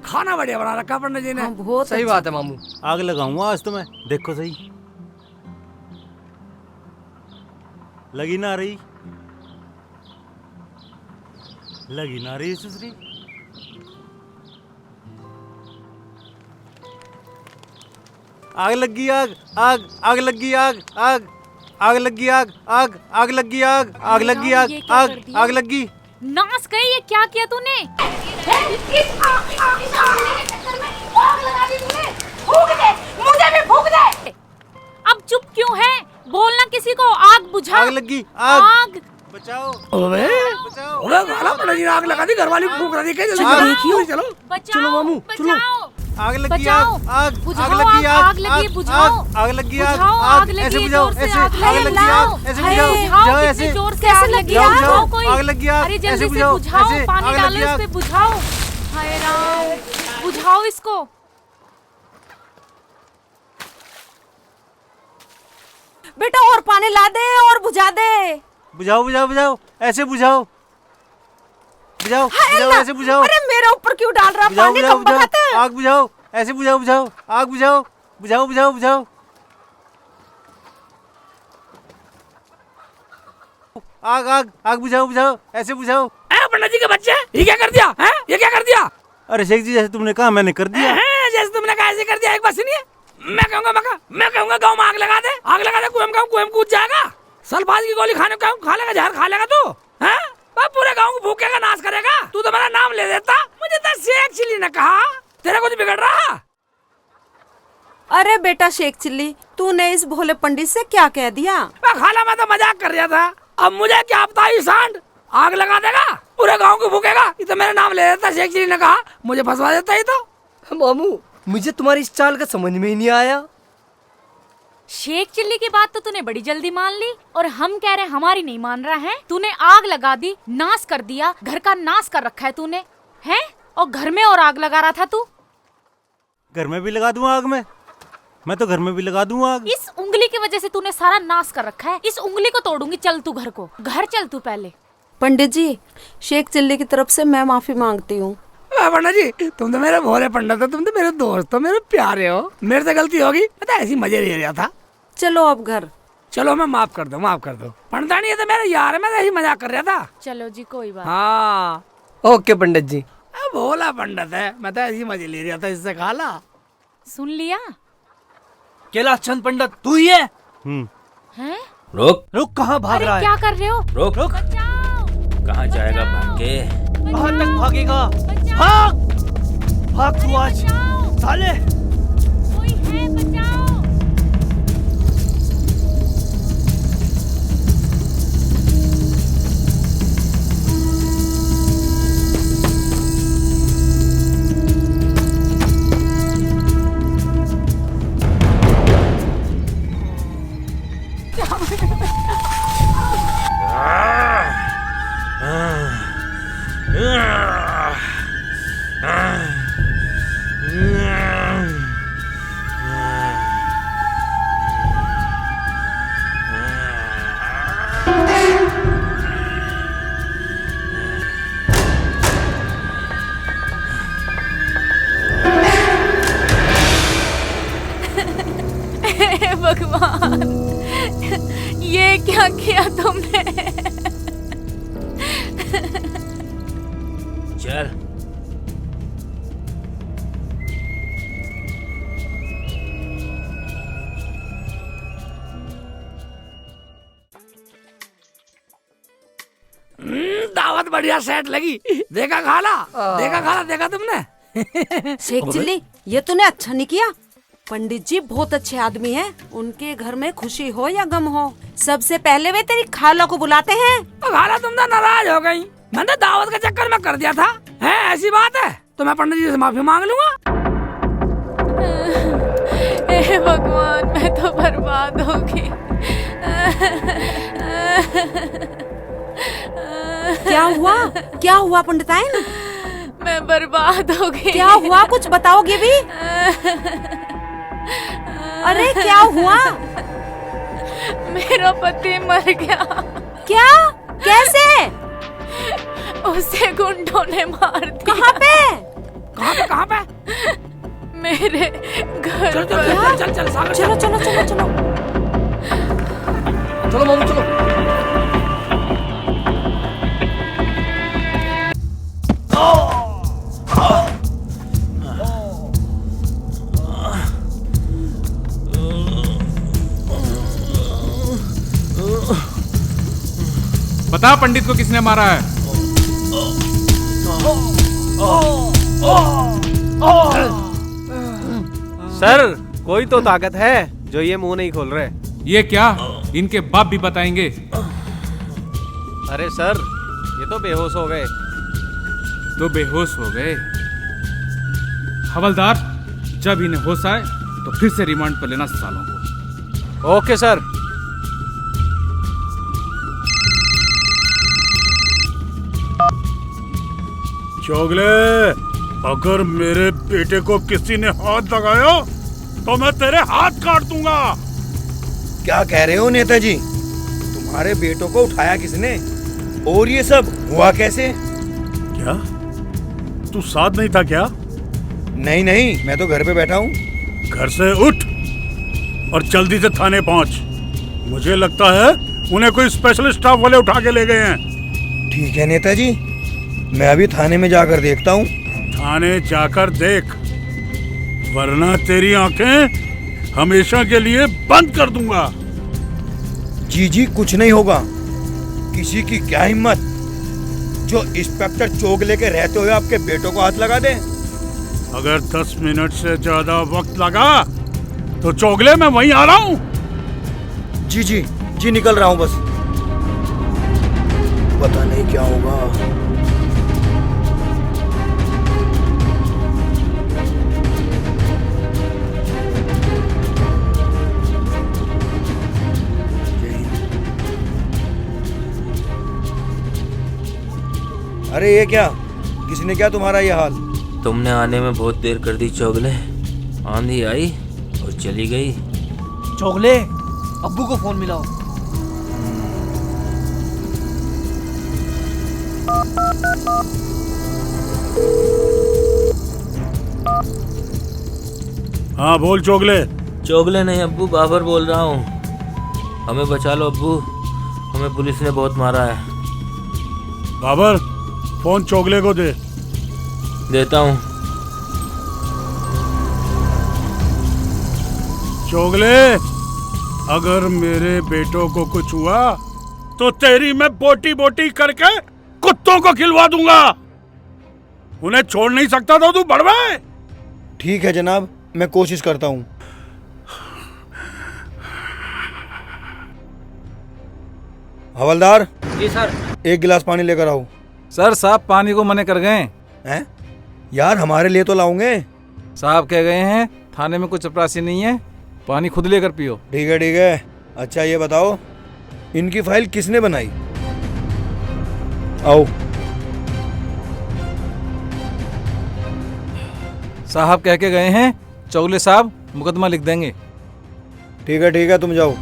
[SPEAKER 10] खाना बढ़िया बना रखा पंडित जी ने।
[SPEAKER 9] बहुत
[SPEAKER 14] सही बात है मामू।
[SPEAKER 15] आग लगाऊंगा आज तो मैं, देखो सही। लगी ना रही, लगी ना रही सुसरी। आग लगी, आग आग आग लगी, आग आग आग लगी, आग आग आग लगी, आग आग लगी, आग आग आग लगी।
[SPEAKER 8] नाश गई, ये क्या किया तूने? मुझे भी फूंक दे। अब चुप क्यों है? बोलना किसी को, आग बुझा।
[SPEAKER 15] आग लगी, आग बचाओ।
[SPEAKER 10] ओए पंडित जी ने आग लगा दी, घरवाली फूंक रही थी। चलो चलो
[SPEAKER 14] चलो मामू चलो।
[SPEAKER 15] आग लगी,
[SPEAKER 8] बचाओ,
[SPEAKER 15] आग
[SPEAKER 8] बुझाओ,
[SPEAKER 15] आग लगी,
[SPEAKER 8] आग लगी, बुझाओ,
[SPEAKER 15] आग लगी, आग
[SPEAKER 8] बुझाओ,
[SPEAKER 15] आग
[SPEAKER 8] लगी,
[SPEAKER 15] ऐसे बुझाओ,
[SPEAKER 8] जोर से
[SPEAKER 15] ऐसे
[SPEAKER 8] आग
[SPEAKER 15] आग लगी, आग ऐसे बुझाओ, बुझाओ ऐसे।
[SPEAKER 8] जोर से आग लगी, बुझाओ कोई।
[SPEAKER 15] आग लगी, आग
[SPEAKER 8] अरे
[SPEAKER 15] ऐसे
[SPEAKER 8] जल्दी से
[SPEAKER 15] बुझाओ,
[SPEAKER 8] बुझाओ,
[SPEAKER 15] ऐसे
[SPEAKER 8] पानी
[SPEAKER 15] आग
[SPEAKER 8] डालो
[SPEAKER 15] लगी,
[SPEAKER 8] इस पे, बुझाओ। हाय राम, बुझाओ इसको।
[SPEAKER 9] बेटा और पानी ला दे और बुझा दे।
[SPEAKER 15] बुझाओ बुझाओ बुझाओ, ऐसे बुझाओ, बुझाओ बुझाओ, ऐसे बुझाओ।
[SPEAKER 9] अरे मेरे ऊपर क्यों डाल रहा
[SPEAKER 15] बुझाओ
[SPEAKER 9] पानी?
[SPEAKER 15] बुझाओ
[SPEAKER 9] कब
[SPEAKER 15] बुझाओ,
[SPEAKER 9] बखाते?
[SPEAKER 15] आग बुझाओ, ऐसे बुझाओ बुझाओ, आग बुझाओ, बुझाओ बुझाओ बुझाओ। आग आग आग बुझाओ बुझाओ, ऐसे बुझाओ।
[SPEAKER 10] पंडित जी के बच्चे, ये क्या कर दिया है? ये क्या कर दिया?
[SPEAKER 15] अरे शेख जी जैसे तुमने कहा मैंने कर दिया।
[SPEAKER 10] जैसे तुमने कहा ऐसे कर दिया। एक बात सुनिए, मैं कहूँगा गाँव में आग लगा दे, आग लगा दे, कुएं कूद जाएगा। सल्फाज की गोली खाने को खा लेगा, जहर खा लेगा तू, हैं? पूरे गांव को भूखेगा, नाश करेगा। तू तो मेरा नाम ले देता, मुझे तो शेख चिल्ली ने कहा। तेरा कुछ बिगड़ रहा?
[SPEAKER 9] अरे बेटा शेख चिल्ली, तूने इस भोले पंडित से क्या कह दिया?
[SPEAKER 10] खाला मैं तो मजाक कर रहा था, अब मुझे क्या पता ही सांड आग लगा देगा, पूरे गांव को भूखेगा। ये तो मेरा नाम ले देता, शेख चिल्ली ने कहा, मुझे फंसवा देता ही तो।
[SPEAKER 14] मामू मुझे तुम्हारी इस चाल का समझ में ही नहीं आया।
[SPEAKER 8] शेख चिल्ली की बात तो तूने बड़ी जल्दी मान ली, और हम कह रहे हमारी नहीं मान रहा है। तूने आग लगा दी, नाश कर दिया, घर का नाश कर रखा है तूने, हैं? और घर में और आग लगा रहा था तू।
[SPEAKER 15] घर में भी लगा दूं आग मैं तो घर में भी लगा दूं आग।
[SPEAKER 8] इस उंगली की वजह से तूने सारा नाश कर रखा है। इस उंगली को तोड़ूंगी, चल तू घर को, घर चल तू पहले।
[SPEAKER 9] पंडित जी, शेख चिल्ली की तरफ से मैं माफी मांगती हूँ।
[SPEAKER 10] पंडित जी तुम तो मेरे भोले पंडित हो, तुम तो मेरे दोस्त हो, मेरे प्यारे हो। मेरे से गलती होगी, पता ऐसी मजे ले रहा था।
[SPEAKER 9] चलो अब घर
[SPEAKER 10] चलो, मैं माफ कर दो, माफ कर दो। पंडितानी ये तो मेरा यार है, मैं तो ऐसी मजाक कर रहा था।
[SPEAKER 8] चलो जी कोई बात।
[SPEAKER 10] हाँ
[SPEAKER 14] ओके पंडित जी,
[SPEAKER 10] भोला पंडित है, मैं तो ऐसी मजे ले रहा था इससे खाला।
[SPEAKER 8] सुन लिया?
[SPEAKER 6] केला चंद पंडित तू ही है?
[SPEAKER 8] हैं?
[SPEAKER 2] रुक
[SPEAKER 6] रुक, कहाँ भाग
[SPEAKER 8] अरे
[SPEAKER 6] रहा है?
[SPEAKER 8] क्या कर रहे हो?
[SPEAKER 2] रुक
[SPEAKER 6] रुक,
[SPEAKER 2] कहाँ जाएगा भाग के?
[SPEAKER 6] कहाँ तक भागेगा? भाग भाग तू आज साले।
[SPEAKER 8] कोई है, बचाओ। हे भगवान, ये क्या किया तुमने?
[SPEAKER 2] चल
[SPEAKER 10] दावत बढ़िया सेट लगी। देखा खाला, देखा तुमने?
[SPEAKER 9] शेख चिल्ली, ये तूने अच्छा नहीं किया। पंडित जी बहुत अच्छे आदमी हैं। उनके घर में खुशी हो या गम हो, सबसे पहले वे तेरी खाला को बुलाते हैं।
[SPEAKER 10] खाला तुम तो नाराज हो गई। मैंने दावत के चक्कर में कर दिया था। है ऐसी बात है तो मैं पंडित जी से माफी मांग लूंगा।
[SPEAKER 8] हे भगवान, मैं तो बर्बाद होगी।
[SPEAKER 9] क्या हुआ पंडिताइन?
[SPEAKER 8] मैं बर्बाद हो गई।
[SPEAKER 9] क्या हुआ, कुछ बताओगे भी? अरे क्या हुआ?
[SPEAKER 8] मेरा पति मर गया।
[SPEAKER 9] क्या? कैसे?
[SPEAKER 8] उसे गुंडों ने मार दिया।
[SPEAKER 9] कहाँ पे?
[SPEAKER 10] कहाँ पे?
[SPEAKER 8] मेरे घर
[SPEAKER 10] चल
[SPEAKER 8] पर।
[SPEAKER 9] चलो।
[SPEAKER 14] चलो मामू चलो।
[SPEAKER 3] बता पंडित को किसने मारा है?
[SPEAKER 13] सर, कोई तो ताकत है जो ये मुंह नहीं खोल रहे।
[SPEAKER 3] ये क्या, इनके बाप भी बताएंगे।
[SPEAKER 13] अरे सर, ये तो बेहोश हो गए।
[SPEAKER 3] तो बेहोश हो गए? हवलदार, जब इन्हें होश आए तो फिर से रिमांड पर लेना सालों को।
[SPEAKER 13] Okay sir.
[SPEAKER 1] चोगले, अगर मेरे बेटे को किसी ने हाथ लगाया तो मैं तेरे हाथ काट दूंगा।
[SPEAKER 2] क्या कह रहे हो नेताजी? तुम्हारे बेटों को उठाया किसने? और ये सब हुआ कैसे?
[SPEAKER 1] क्या तू साथ नहीं था क्या?
[SPEAKER 2] नहीं, मैं तो घर पे बैठा हूँ।
[SPEAKER 1] घर से उठ और जल्दी से थाने पहुंच। मुझे लगता है उन्हें कोई स्पेशल स्टाफ वाले उठा के ले गए हैं।
[SPEAKER 2] ठीक है नेताजी, मैं अभी थाने में जाकर देखता हूँ।
[SPEAKER 1] थाने जाकर देख, वरना तेरी आंखें हमेशा के लिए बंद कर दूंगा।
[SPEAKER 2] जी कुछ नहीं होगा। किसी की क्या हिम्मत जो इंस्पेक्टर चोगले के रहते हुए आपके बेटों को हाथ लगा दे।
[SPEAKER 1] अगर 10 मिनट से ज्यादा वक्त लगा तो चोगले मैं वहीं आ रहा हूँ।
[SPEAKER 2] जी निकल रहा हूँ बस। पता नहीं क्या होगा। अरे ये क्या, किसने क्या तुम्हारा ये हाल?
[SPEAKER 16] तुमने आने में बहुत देर कर दी चोगले। आंधी आई और चली गई।
[SPEAKER 6] चोगले, अब्बू को फोन मिलाओ।
[SPEAKER 1] हाँ बोल चोगले।
[SPEAKER 16] चोगले नहीं अब्बू, बाबर बोल रहा हूँ। हमें बचा लो अब्बू, हमें पुलिस ने बहुत मारा है।
[SPEAKER 1] बाबर, फोन चोगले को दे।
[SPEAKER 16] देता हूँ।
[SPEAKER 1] चोगले, अगर मेरे बेटों को कुछ हुआ तो तेरी मैं बोटी बोटी करके कुत्तों को खिलवा दूंगा। उन्हें छोड़ नहीं सकता तो तू बढ़वाए।
[SPEAKER 2] ठीक है जनाब, मैं कोशिश करता हूँ। हवलदार।
[SPEAKER 14] जी सर।
[SPEAKER 2] एक गिलास पानी लेकर आओ।
[SPEAKER 3] सर साहब पानी को मना कर गए
[SPEAKER 2] हैं। यार हमारे लिए तो लाऊंगे।
[SPEAKER 3] साहब कह गए हैं थाने में कुछ चपरासी नहीं है, पानी खुद लेकर पियो।
[SPEAKER 2] ठीक है ठीक है। अच्छा ये बताओ, इनकी फाइल किसने बनाई? आओ।
[SPEAKER 3] साहब कह के गए हैं चौगले साहब मुकदमा लिख देंगे।
[SPEAKER 2] ठीक है तुम जाओ।